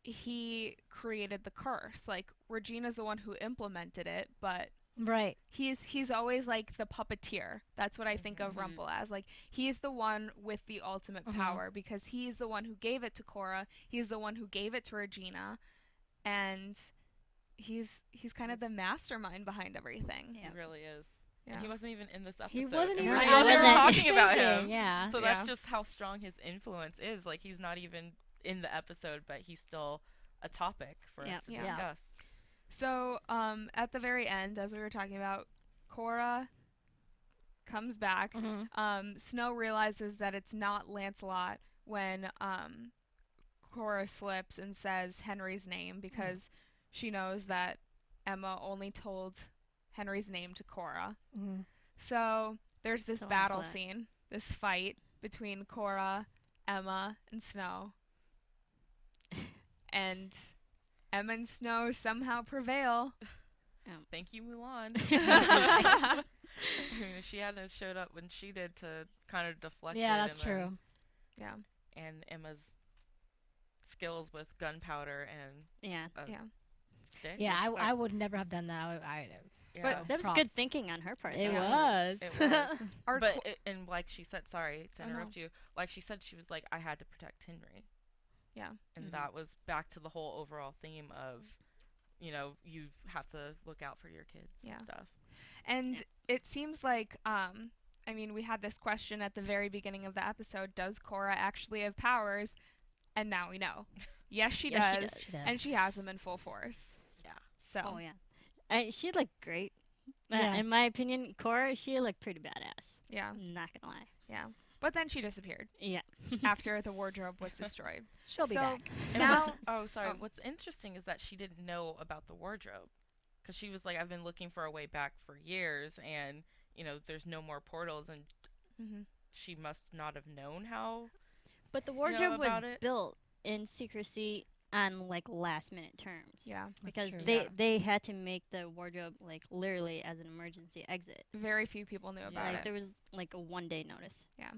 he created the curse. Like Regina's the one who implemented it, but Right. he's always like the puppeteer. That's what I think of Mhm. Rumple as. Like he's the one with the ultimate Mhm. power because he's the one who gave it to Kora. He's the one who gave it to Regina, and he's kind of the mastermind behind everything. Yeah. He really is. Yeah. And he wasn't even in this episode. He wasn't and even. we're Right. still here wasn't. talking about him. Yeah. So Yeah. that's just how strong his influence is. Like he's not even in the episode, but he's still a topic for Yeah. us to Yeah. discuss. So, at the very end, as we were talking about, Kora comes back. Mhm. Snow realizes that it's not Lancelot when Kora slips and says Henry's name because she knows that Emma only told Henry's name to Kora. Mhm. So there's this So battle Lancelot. scene, this fight between Kora, Emma, and Snow. And Emma and Snow somehow prevail. Thank you, Mulan. I mean, if she hadn't showed up when she did to kind of deflect it. Yeah, that's true. Yeah. And Emma's skills with gunpowder and stick. Yeah, I would never have done that. But that was good thinking on her part. It though. was. It was. And like she said, sorry to interrupt you, like she said, she was like, I had to protect Henry. Yeah. And that was back to the whole overall theme of, you have to look out for your kids and stuff. And it seems like, I mean, we had this question at the very beginning of the episode, does Kora actually have powers? And now we know. Yes, she does. And she has them in full force. Yeah. So. Oh, yeah. She looked great. In my opinion, Kora, she looked pretty badass. Yeah. Not gonna lie. Yeah. But then she disappeared. Yeah. After the wardrobe was destroyed. She'll be back. Now, what's interesting is that she didn't know about the wardrobe. Because she was like, I've been looking for a way back for years, and, there's no more portals, and she must not have known how. But the wardrobe was built in secrecy on, like, last-minute terms. Yeah. Because they had to make the wardrobe, like, literally as an emergency exit. Very few people knew about it. There was, like, a one-day notice. Yeah.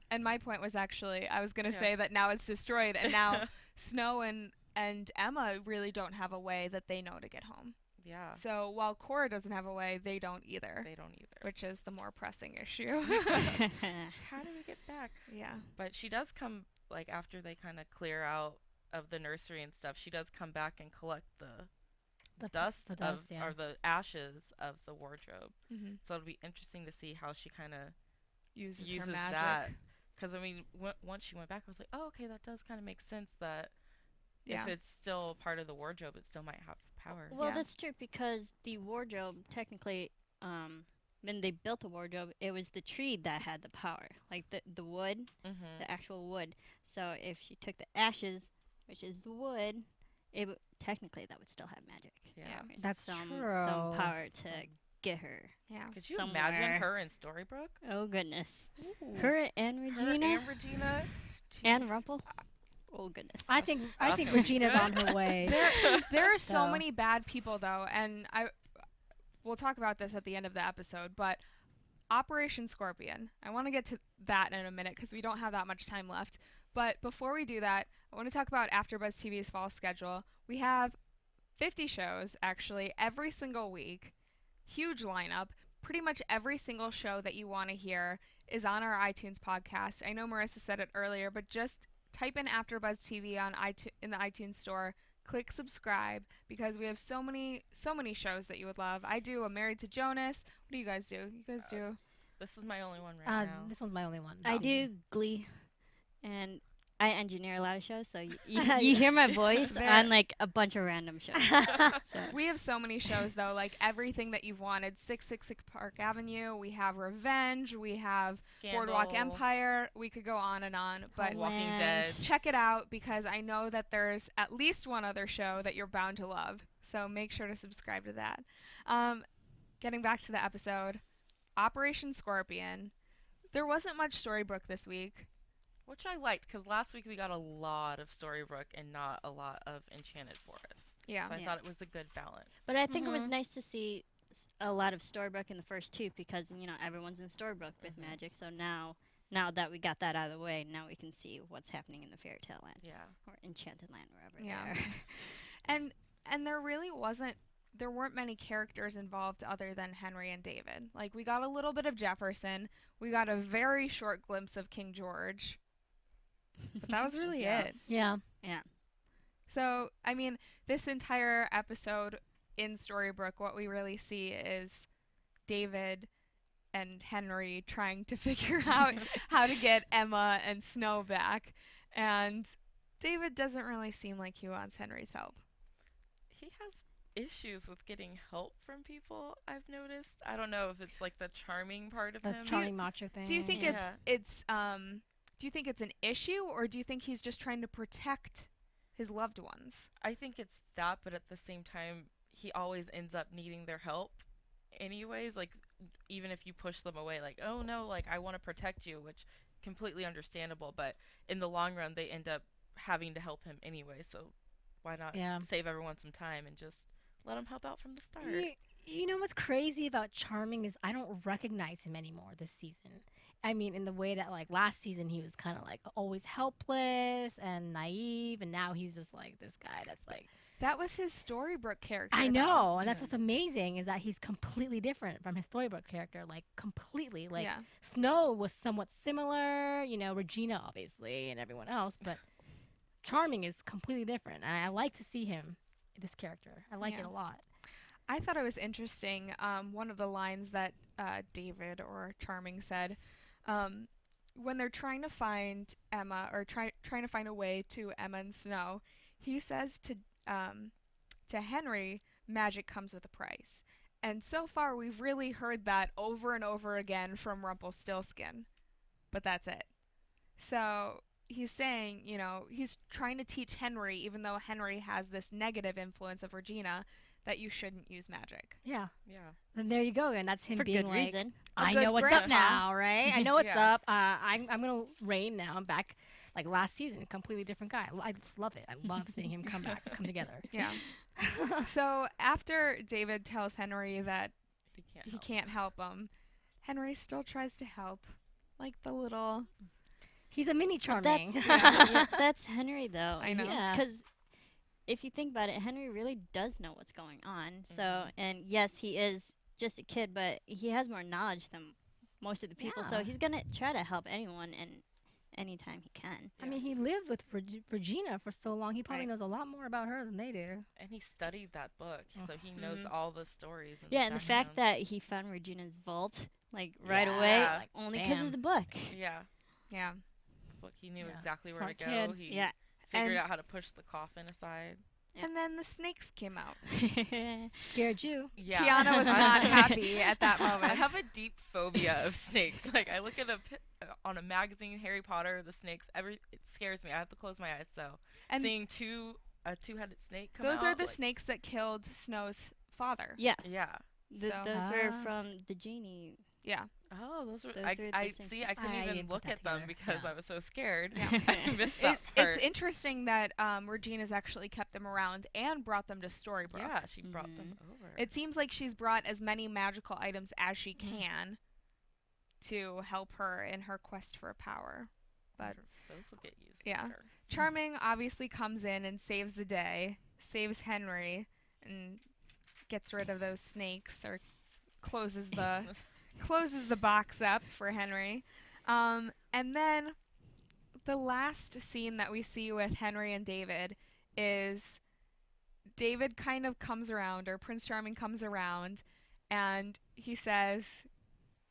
And my point was actually, I was going to say that now it's destroyed, and now Snow and Emma really don't have a way that they know to get home. Yeah. So while Kora doesn't have a way, they don't either. Which is the more pressing issue. How do we get back? Yeah. But she does come, like, after they kind of clear out of the nursery and stuff, she does come back and collect the dust or the ashes of the wardrobe. So it'll be interesting to see how she kind of uses her that. magic. Because, I mean, once she went back, I was like, oh, okay, that does kind of make sense that if it's still part of the wardrobe, it still might have power. Well, that's true, because the wardrobe, technically, when they built the wardrobe, it was the tree that had the power, like the wood, the actual wood. So if she took the ashes, which is the wood, technically that would still have magic. Yeah. That's some true. Some power to get her. Yeah. Could you imagine her in Storybrooke? Oh, goodness. Ooh. Her and Regina. And Rumple. Oh, goodness. I think Regina's on her way. There are so many bad people, though, and we'll talk about this at the end of the episode, but Operation Scorpion. I want to get to that in a minute because we don't have that much time left. But before we do that, I want to talk about AfterBuzz TV's fall schedule. We have 50 shows, actually, every single week. Huge lineup. Pretty much every single show that you want to hear is on our iTunes podcast. I know Marisa said it earlier, but just type in AfterBuzz TV in the iTunes store. Click subscribe because we have so many shows that you would love. I do a Married to Jonas. What do you guys do? You guys do? This is my only one right now. This one's my only one. I do Glee, and I engineer a lot of shows, so you hear my voice on like a bunch of random shows. So. We have so many shows though, like everything that you've wanted. 666 Park Avenue. We have Revenge. We have Scandal. Boardwalk Empire. We could go on and on, but Walking Dead. Check it out because I know that there's at least one other show that you're bound to love. So make sure to subscribe to that. Getting back to the episode, Operation Scorpion. There wasn't much Storybrooke this week. Which I liked, because last week we got a lot of Storybrooke and not a lot of Enchanted Forest. Yeah. So I thought it was a good balance. But I think it was nice to see a lot of Storybrooke in the first two, because, everyone's in Storybrooke with magic. So now that we got that out of the way, now we can see what's happening in the Fairy Tale Land. Yeah. Or Enchanted Land, wherever they are. And there really weren't many characters involved other than Henry and David. Like, we got a little bit of Jefferson. We got a very short glimpse of King George. But that was really it. Yeah. Yeah. So, I mean, this entire episode in Storybrooke, what we really see is David and Henry trying to figure out how to get Emma and Snow back. And David doesn't really seem like he wants Henry's help. He has issues with getting help from people, I've noticed. I don't know if it's like the charming part of him. The charming macho thing. Do you think do you think it's an issue, or do you think he's just trying to protect his loved ones? I think it's that, but at the same time, he always ends up needing their help anyways. Like, even if you push them away, like, oh no, like, I want to protect you, which completely understandable, but in the long run, they end up having to help him anyway, so why not Yeah. save everyone some time and just let them help out from the start? You know what's crazy about Charming is I don't recognize him anymore this season. I mean, in the way that like last season he was kind of like always helpless and naive, and now he's just like this guy that's like. That was his Storybrooke character. I though. know, and that's what's amazing is that he's completely different from his Storybrooke character, like completely. Like Yeah. Snow was somewhat similar, you know, Regina obviously, and everyone else, but Charming is completely different, and I like to see him, this character. I like it Yeah. a lot. I thought it was interesting. One of the lines that David or Charming said, when they're trying to find Emma or trying to find a way to Emma and Snow, he says to Henry, "Magic comes with a price." And so far, we've really heard that over and over again from Rumpelstiltskin, but that's it. So he's saying, you know, he's trying to teach Henry, even though Henry has this negative influence of Regina, that you shouldn't use magic. Yeah. Yeah. And there you go, and that's him For being good like, reason. I good know what's grandpa. up now, right? I know what's Yeah. up. I'm gonna reign now. I'm back. Like last season, completely different guy. I just love it. I love seeing him come come together. Yeah. So after David tells Henry that He he can't help him, Henry still tries to help. Like the little... He's a mini Charming. That's Henry, though. I know. Yeah. Because if you think about it, Henry really does know what's going on. So, Mhm. and yes, he is just a kid, but he has more knowledge than most of the people. So Yeah. he's gonna try to help anyone and anytime he can. I mean, he lived with Regina for so long. He probably Right. knows a lot more about her than they do. And he studied that book, so he knows Mhm. all the stories. And Yeah, and the fact background. that he found Regina's vault like right away, Yeah. like only because Bam. of the book. Yeah, Yeah. book he knew Yeah, exactly where to smart go. kid. He Yeah. figured And- out how to push the coffin aside. Yeah. And then the snakes came out. Scared you. Yeah. Tiana was not happy at that moment. I have a deep phobia of snakes. Like I look at on a magazine, Harry Potter, the snakes. It scares me. I have to close my eyes. So And seeing a two-headed snake come those out. are the like, snakes that killed Snow's father. Yeah, Yeah. So- those were Ah. from the genie. Yeah. Oh, those were. Those I were the I things see. that- I couldn't I even didn't put look that at them together. because Yeah. I was so scared. Yeah. I missed that part. It's interesting that Regina's actually kept them around and brought them to Storybrooke. Yeah, she brought them over. It seems like she's brought as many magical items as she can to help her in her quest for power. But those will get used. yeah. later. Charming obviously comes in and saves the day, saves Henry, and gets rid of those snakes or closes the box up for Henry. And then the last scene that we see with Henry and David is David kind of comes around, or Prince Charming comes around, and he says,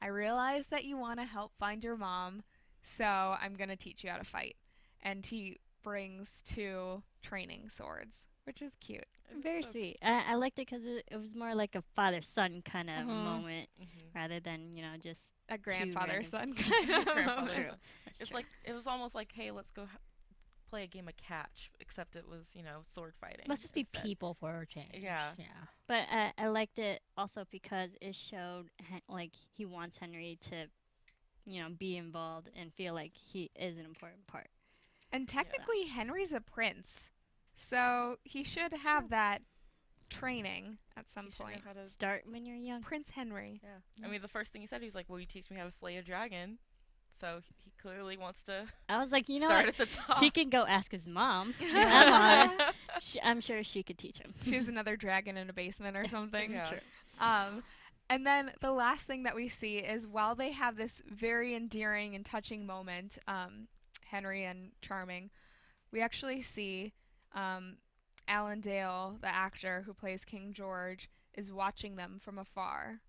"I realize that you want to help find your mom, so I'm going to teach you how to fight." And he brings 2 training swords, which is cute. It's Very so sweet. I liked it because it was more like a father-son kind of Mhm. moment Mhm. rather than just. A grandfather-son random- kind of Grandfather moment. son. True. That's It's true. like it was almost like, hey, let's go play a game of catch, except it was sword fighting. Let's just be instead. people for a change. Yeah. Yeah. But I liked it also because it showed like he wants Henry to, be involved and feel like he is an important part. And technically, Henry's a prince, so he should have that training at some You should know point. how to. Start when you're young. Prince Henry. Yeah. I mean, the first thing he said, he was like, "Will you teach me how to slay a dragon?" So he clearly wants to I was like, start what? at the top. He can go ask his mom. Emma. I'm sure she could teach him. She's another dragon in a basement or something. Yeah. And then the last thing that we see is while they have this very endearing and touching moment, Henry and Charming, we actually see Alan Dale, the actor who plays King George, is watching them from afar.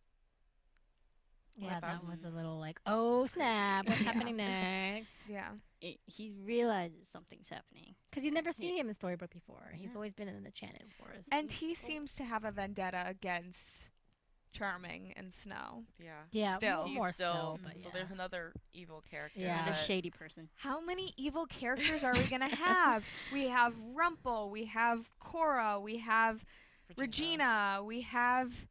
Yeah, about- that was a little like, oh snap, what's Yeah. happening next? Yeah. He realizes something's happening. Because you've never seen him in Storybrooke before. He's Yeah. always been in the Enchanted Forest. And he seems to have a vendetta against Charming and Snow. Yeah. yeah, still. He's more still. so, but So yeah. there's another evil character. Yeah. The that- shady person. How many evil characters are we going to have? We have Rumple, we have Kora, we have Regina, we have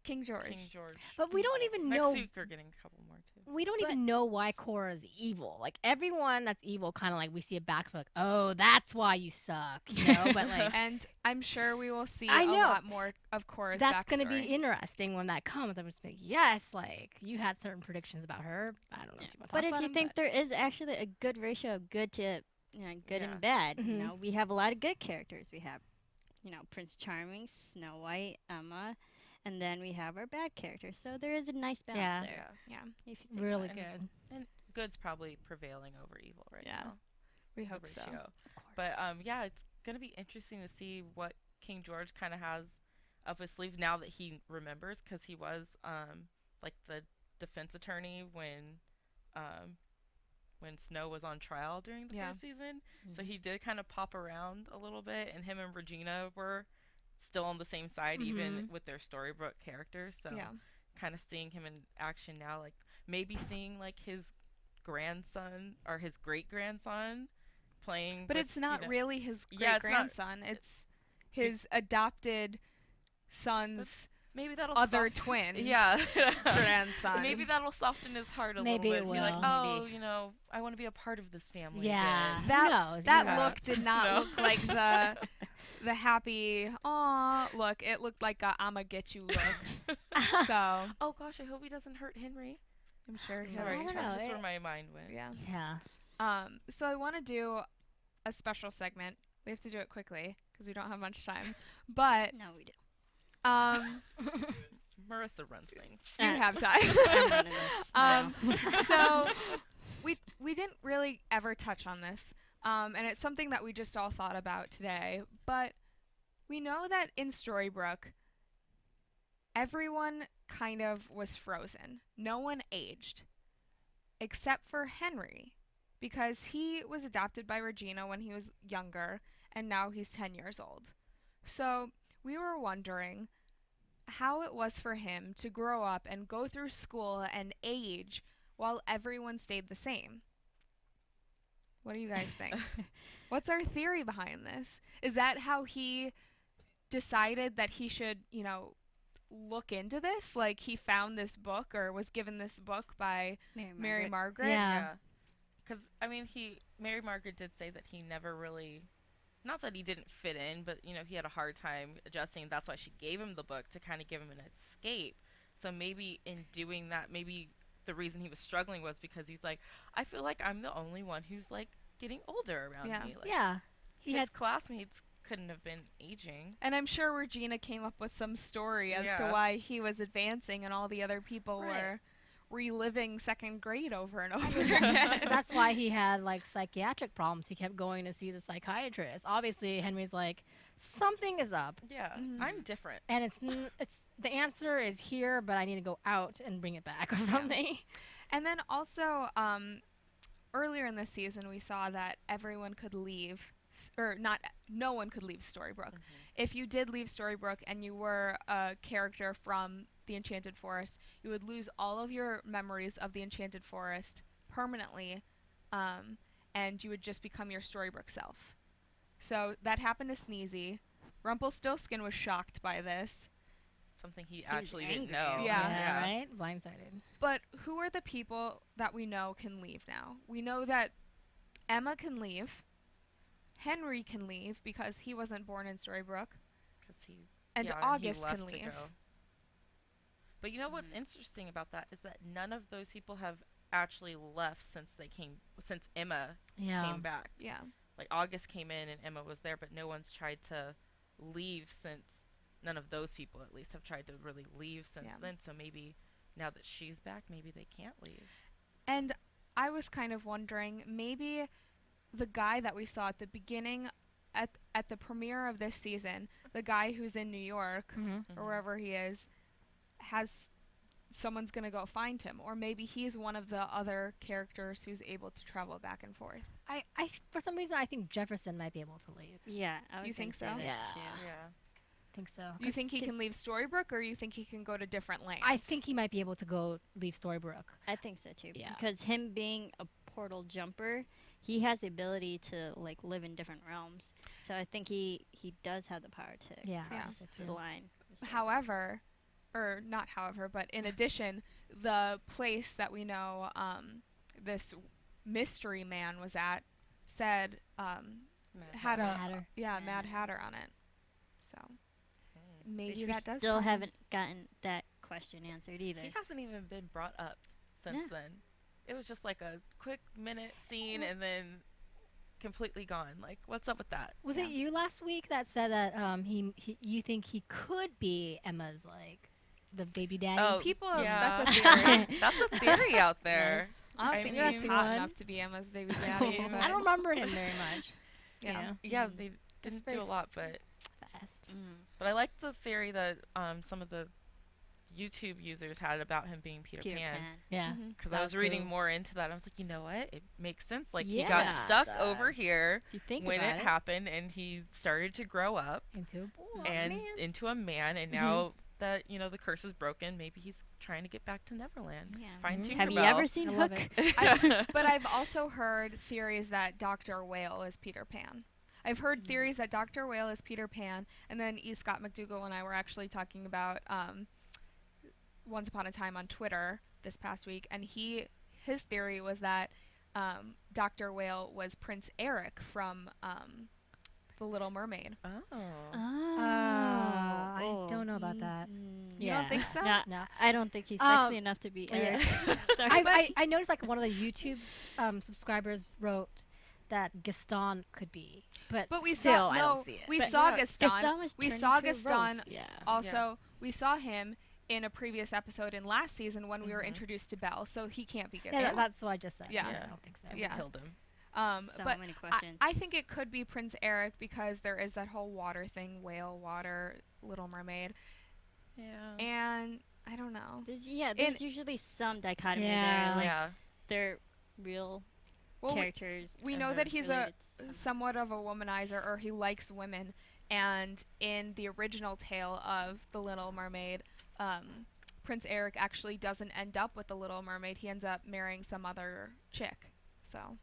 King George. King George. But we don't even Next know. week we're getting a couple more too. We don't But- even know why Kora's evil. Like everyone that's evil, kind of like we see it back for like, oh, that's why you suck, you know. But like, And I'm sure we will see I a know. lot more of Kora's that's backstory. gonna be interesting when that comes. I'm just like, yes, like you had certain predictions about her. I don't know if you want to talk But if about you them, think there is actually a good ratio of good to, good Yeah. and bad, Mhm. you know, we have a lot of good characters. We have, Prince Charming, Snow White, Emma, and then we have our bad characters. So there is a nice balance Yeah. there. Yeah. Yeah, If you think really about it. good. And good's probably prevailing over evil right Yeah. now. we the hope so. ratio. But yeah, it's gonna be interesting to see what King George kind of has up his sleeve now that he remembers, because he was like the defense attorney when Snow was on trial during the Yeah. first season. So Mhm. he did kind of pop around a little bit, and him and Regina were still on the same side, even with their Storybrooke characters. So Yeah. kind of seeing him in action now, like maybe seeing like his grandson or his great grandson playing. But with, it's not really his Yeah, great it's not- grandson. It's his adopted son's maybe that'll other soften- twin. Yeah. grandson. Maybe that'll soften his heart a Maybe little bit. it Be like, will. oh, Maybe. I want to be a part of this family Yeah. again. Who That- knows? That Yeah. look did not No. look like the happy aw look. It looked like a I'ma get you look. So Oh gosh, I hope he doesn't hurt Henry. I'm sure he'll Sorry, I don't that's know, just it- where my mind went. Yeah. Yeah. So I want to do a special segment. We have to do it quickly because we don't have much time. But No, we do. Marisa runs things. you Uh, have time. I'm running this now. So we didn't really ever touch on this, and it's something that we just all thought about today. But we know that in Storybrooke, everyone kind of was frozen. No one aged, except for Henry, because he was adopted by Regina when he was younger, and now he's 10 years old. So we were wondering how it was for him to grow up and go through school and age while everyone stayed the same. What do you guys think? What's our theory behind this? Is that how he decided that he should, look into this? Like he found this book or was given this book by Mary Margaret? Yeah. Because Mary Margaret did say that he never really, not that he didn't fit in, but he had a hard time adjusting. That's why she gave him the book, to kind of give him an escape. So maybe in doing that, maybe the reason he was struggling was because he's like, I feel like I'm the only one who's like getting older around Yeah. me. Like, Yeah. He his had classmates couldn't have been aging. And I'm sure Regina came up with some story as to Yeah. why he was advancing and all the other people Right. were reliving second grade over and over again. That's why he had like psychiatric problems. He kept going to see the psychiatrist. Obviously, Henry's like, something is up, Yeah, Mhm. I'm different. and it's the answer is here, but I need to go out and bring it back or something. And then also, earlier in this season, we saw that everyone could leave, no one could leave Storybrooke. If you did leave Storybrooke and you were a character from the Enchanted Forest, you would lose all of your memories of the Enchanted Forest permanently, and you would just become your Storybrooke self. So that happened to Sneezy. Rumpelstiltskin was shocked by this. Something he was actually didn't angry. know. Yeah. Right? Blindsided. But who are the people that we know can leave now? We know that Emma can leave. Henry can leave because he wasn't born in Storybrooke. 'Cause he And yeah, August left can to leave. go. But you know what's Mhm. interesting about that is that none of those people have actually left since Emma Yeah. came back. Yeah. Like August came in and Emma was there, but no one's tried to leave since. None of those people, at least, have tried to really leave since Yeah. then. So maybe now that she's back, maybe they can't leave. And I was kind of wondering, maybe the guy that we saw at the beginning, at the premiere of this season, the guy who's in New York Mm-hmm. or wherever he is, someone's gonna go find him, or maybe he's one of the other characters who's able to travel back and forth. I for some reason I think Jefferson might be able to leave. Yeah, I was You think gonna so? say Yeah. that too. Yeah. I think so. You think he can leave Storybrooke, or you think he can go to different lands? I think he might be able to go leave Storybrooke. I think so too. Yeah. Because him being a portal jumper, he has the ability to like live in different realms. So I think he does have the power to Yeah. Yeah. cross the line. However, or not however, but in addition, the place that we know this mystery man was at said had Mad a Hatter. Mad Hatter on it. So maybe Which we that does still tie in. haven't gotten that question answered either. He hasn't even been brought up since Yeah. then. It was just like a quick minute scene and then completely gone. Like, what's up with that? Was it you last week that said that you think he could be Emma's like the baby daddy? Oh, People, yeah. that's a theory. That's a theory out there. I don't I think mean- he's hot enough to be Emma's baby daddy. I but I don't remember him very much. Yeah. Yeah, they didn't do very a lot, but Fast. I like the theory that some of the YouTube users had about him being Peter Peter Pan. Pan. Yeah. Mhm. Because That I was was reading cool. more into that. I was like, you know what? It makes sense. Like, he got Yeah, stuck it over does. here If you think when about it happened, and he started to grow up Into a boy. and man. into a man. And now that, you know, the curse is broken, maybe he's trying to get back to Neverland. Yeah. Find Mhm. Tinkerbell. Have you ever seen I love Hook? it. But I've also heard theories that Dr. Whale is Peter Pan. I've heard theories that Dr. Whale is Peter Pan, and then E. Scott McDougal and I were actually talking about Once Upon a Time on Twitter this past week, and his theory was that Dr. Whale was Prince Eric from The Little Mermaid. Oh. I don't know about that. You don't think so? No, No. I don't think he's Um, sexy enough to be yeah. Eric. Sorry. I noticed like one of the YouTube subscribers wrote that Gaston could be, but But we still saw I don't see it. we But saw yeah, Gaston. Gaston was We turned saw into a Gaston rose. Yeah. also. We saw him in a previous episode in last season when we were Mhm. introduced to Belle, so he can't be Yeah, Gaston. that's what I just said. Yeah. I don't think so. And Yeah. killed him. So but many I, questions. I think it could be Prince Eric because there is that whole water thing, whale, water, Little Mermaid, Yeah. and I don't know. There's usually some dichotomy Yeah. there. Like yeah. they're real Well, characters. we and know they're that he's related somehow. somewhat of a womanizer, or he likes women, and in the original tale of The Little Mermaid, Prince Eric actually doesn't end up with the Little Mermaid. He ends up marrying some other chick. So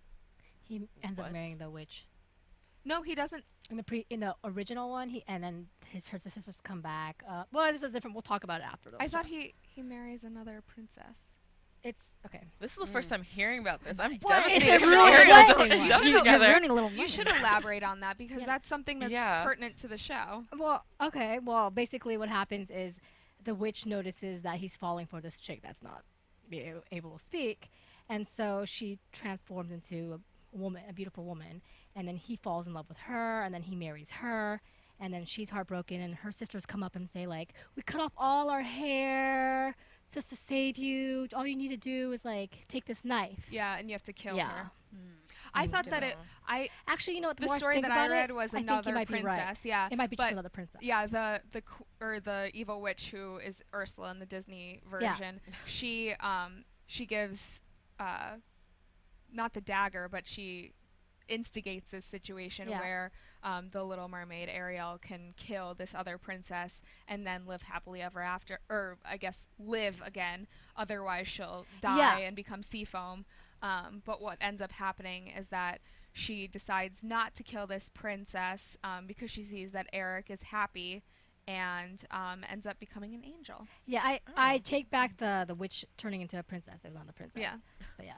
He ends up What? marrying the witch. no, he doesn't. In the original one, and then her sisters come back. Well, this is different. We'll talk about it after. I thought he marries another princess. It's okay. This is the first time hearing about this. I'm What? devastated. It's a for ruin Ariel wedding. to You put should- them you're together. ruining a little You should elaborate on that because Yes. that's something that's Yeah. pertinent to the show. Well, okay. Well, basically, what happens is the witch notices that he's falling for this chick that's not able to speak, and so she transforms into a woman, a beautiful woman, and then he falls in love with her, and then he marries her, and then she's heartbroken, and her sisters come up and say like, "We cut off all our hair just to save you. All you need to do is like take this knife." Yeah, and you have to kill Yeah. her. I Mm, thought that it. Actually, you know what? The more story think that I about read it, was I think another you might be right. princess. Yeah, It might be but just another princess. yeah, the evil witch who is Ursula in the Disney version. She gives not the dagger, but she instigates this situation Yeah. where the Little Mermaid Ariel can kill this other princess and then live happily ever after, or I guess live again. Otherwise, she'll die Yeah. and become sea foam. But what ends up happening is that she decides not to kill this princess because she sees that Eric is happy and ends up becoming an angel. Yeah, I take back the witch turning into a princess. It was not the princess. Yeah. But yeah.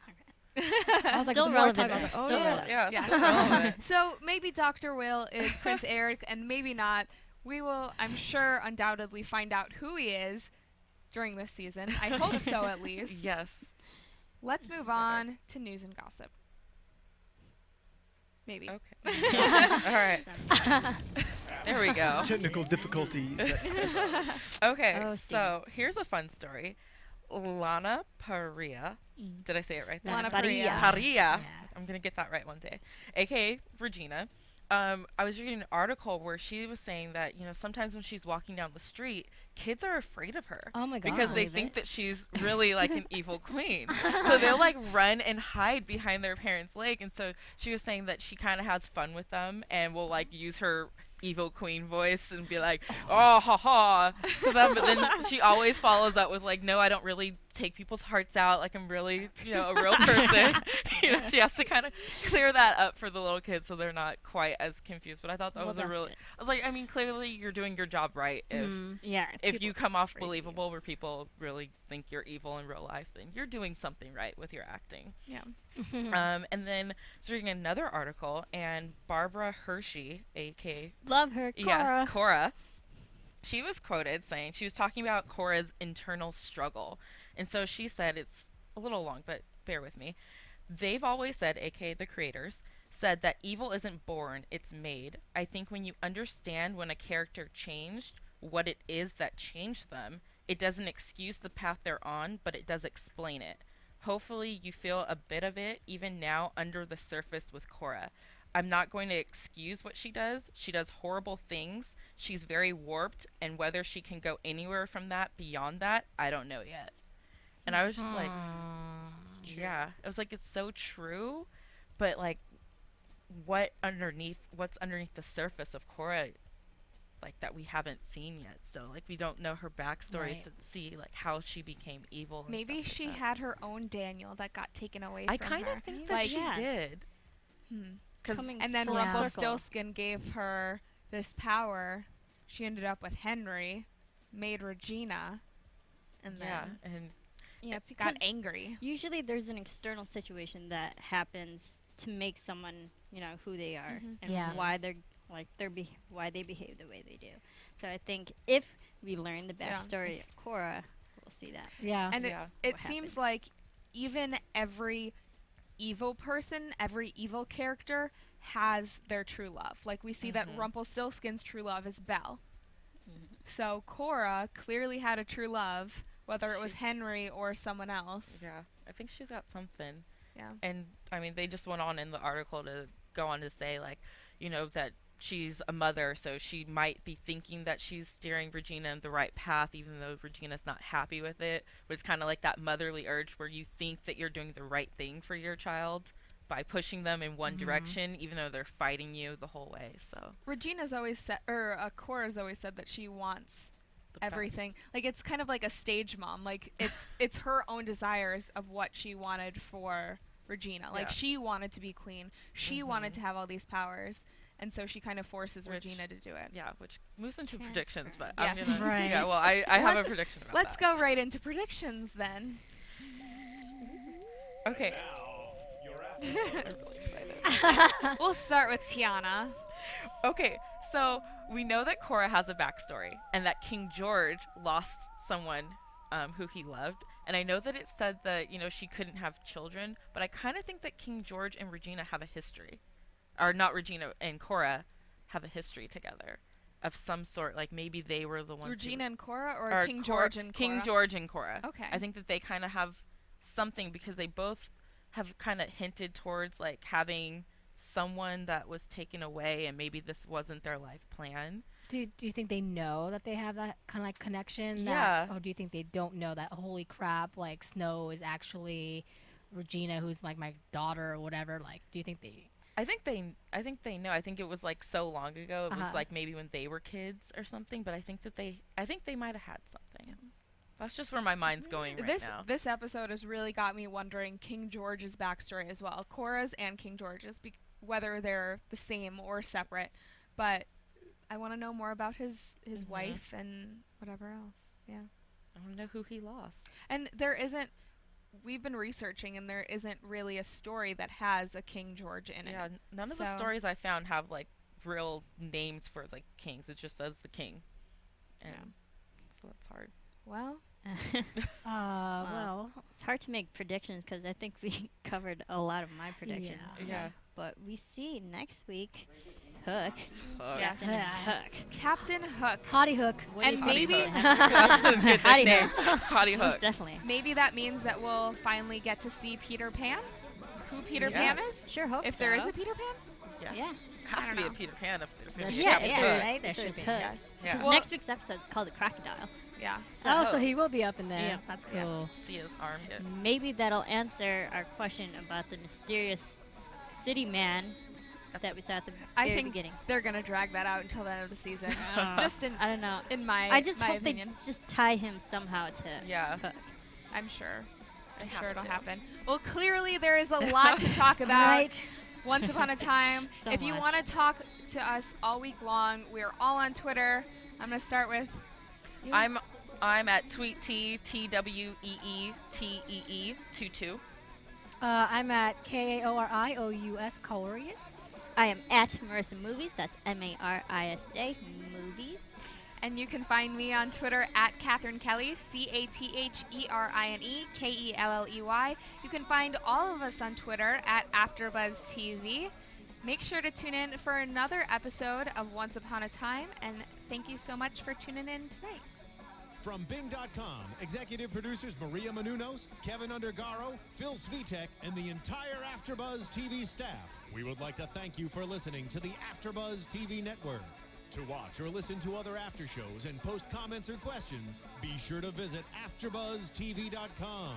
I was like, Still the more I talk relevant about it, I was though. like, Still oh yeah. relevant. Yeah. Yeah. still relevant. So maybe Dr. Will is Prince Eric, and maybe not. We will, I'm sure, undoubtedly find out who he is during this season. I hope so, at least. Yes. Let's move on to news and gossip. Maybe. Okay. All right. There we go. Technical difficulties. Okay, Oh, so here's a fun story. Lana Paria. Did I say it right there? Lana Paria. Paria. Paria. Yeah. I'm gonna get that right one day. AKA Regina. I was reading an article where she was saying that, sometimes when she's walking down the street, kids are afraid of her. Oh my god. Because they think that she's really like an evil queen. So they'll like run and hide behind their parents' leg. And so she was saying that she kind of has fun with them and will like use her evil queen voice and be like, oh, ha ha, to them. But then she always follows up with like, no, I don't really take people's hearts out like I'm really, a real person. She has to kind of clear that up for the little kids so they're not quite as confused. But I thought that was a really, I was like, I mean, clearly you're doing your job right. If you come off believable where people really think you're evil in real life, then you're doing something right with your acting. Yeah. And then I was reading another article, and Barbara Hershey, a.k.a. Love her, Kora. Kora, she was quoted saying, she was talking about Kora's internal struggle. And so she said, it's a little long, but bear with me. They've always said, aka the creators, said that evil isn't born, it's made. I think when you understand when a character changed, what it is that changed them, it doesn't excuse the path they're on, but it does explain it. Hopefully you feel a bit of it even now under the surface with Kora. I'm not going to excuse what she does. She does horrible things. She's very warped, and whether she can go anywhere from that beyond that, I don't know yet. And I was just like, yeah. I was like, it's so true, but like, what's underneath the surface of Kora, like, that we haven't seen yet. So like, we don't know her backstory to see like how she became evil. And maybe stuff she like that. had her own Daniel that got taken away I from kind her. of think that she did. And then Rumpelstiltskin gave her this power. She ended up with Henry, made Regina, and then got angry. Usually there's an external situation that happens to make someone, who they are and why they're why they behave the way they do. So I think if we learn the backstory of Kora, we'll see that. Yeah. And it seems like even every evil person, every evil character has their true love. Like we see that Rumpelstiltskin's true love is Belle. So Kora clearly had a true love, whether it was Henry or someone else. Yeah, I think she's got something. Yeah. And I mean, they just went on in the article to go on to say, like, that she's a mother, so she might be thinking that she's steering Regina in the right path, even though Regina's not happy with it. But it's kind of like that motherly urge where you think that you're doing the right thing for your child by pushing them in one direction, even though they're fighting you the whole way. So Regina's always said, or Cora's always said that she wants everything. Like it's kind of like a stage mom. Like it's her own desires of what she wanted for Regina. Like she wanted to be queen. She wanted to have all these powers. And so she kind of forces Regina to do it. Yeah, which moves into predictions, but yes. I'm gonna yeah, well I have a prediction about Let's go right into predictions then. Okay. I'm really excited. We'll start with Tiona. Okay, so we know that Kora has a backstory and that King George lost someone who he loved. And I know that it said that, she couldn't have children, but I kind of think that King George and Regina have a history. Or not Regina and Kora have a history together of some sort. Like maybe they were the ones. Regina and Kora, or King George and Kora? King George and Kora. Okay. I think that they kind of have something because they both have kind of hinted towards like having someone that was taken away, and maybe this wasn't their life plan. Do you think they know that they have that kind of like connection? Yeah. Or do you think they don't know that, holy crap, like Snow is actually Regina, who's like my daughter or whatever? Like, do you think they... I think they know. I think it was like so long ago. It was like maybe when they were kids or something. But I think they might have had something. Yeah. That's just where my mind's going right now. This episode has really got me wondering King George's backstory as well. Kora's and King George's, whether they're the same or separate. But I want to know more about his wife and whatever else. Yeah. I want to know who he lost. And we've been researching, and there isn't really a story that has a King George in it. Yeah, none of the stories I found have like real names for like kings. It just says the king. And so that's hard. Well, well, it's hard to make predictions because I think we covered a lot of my predictions. Yeah. But we see next week Hook. Yes. Hook. Captain Hook. Hottie Hook. And maybe That's a good Hottie nickname. Hook. Hottie Hook. Definitely. maybe that means that we'll finally get to see Peter Pan. Who Peter Pan is? Sure hope If so. there is a Peter Pan? Yeah. Has to be a know. Peter Pan if there's going to be Yeah, a Captain yeah, Hook. right? There should be. Hook. Yes. Yeah. Well, Next week's episode is called The Crocodile. Yeah. So he will be up in there. Yeah. That's Yes. cool. See his arm get. Maybe that'll answer our question about the mysterious city man that we saw at the I very think beginning. they're gonna drag that out until the end of the season. I Just in don't know. in my I just my hope opinion. they just tie him somehow to Yeah. Hook. I'm sure. I'm have sure it'll to. happen. Well, clearly there is a lot to talk about. Right. Once Upon a Time. So If you much. want to talk to us all week long, we're all on Twitter. I'm going to start with I'm at tweettee TWEETEE22. I'm at KAORIOUS Kaori. I am at Marisa Movies. That's MARISA Movies. and you can find me on Twitter at Catherine Kelley, CATHERINE KELLEY. You can find all of us on Twitter at AFTERBUZZ TV. Make sure to tune in for another episode of Once Upon a Time, and thank you so much for tuning in tonight. From Bing.com, executive producers Maria Menounos, Kevin Undergaro, Phil Svitek, and the entire AfterBuzz TV staff, we would like to thank you for listening to the AfterBuzz TV network. To watch or listen to other after shows and post comments or questions, be sure to visit AfterBuzzTV.com.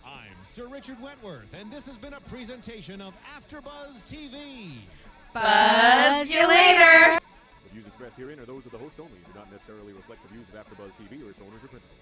I'm Sir Richard Wentworth, and this has been a presentation of AfterBuzz TV. Buzz you later! The views expressed herein are those of the hosts only and do not necessarily reflect the views of AfterBuzz TV or its owners or principals.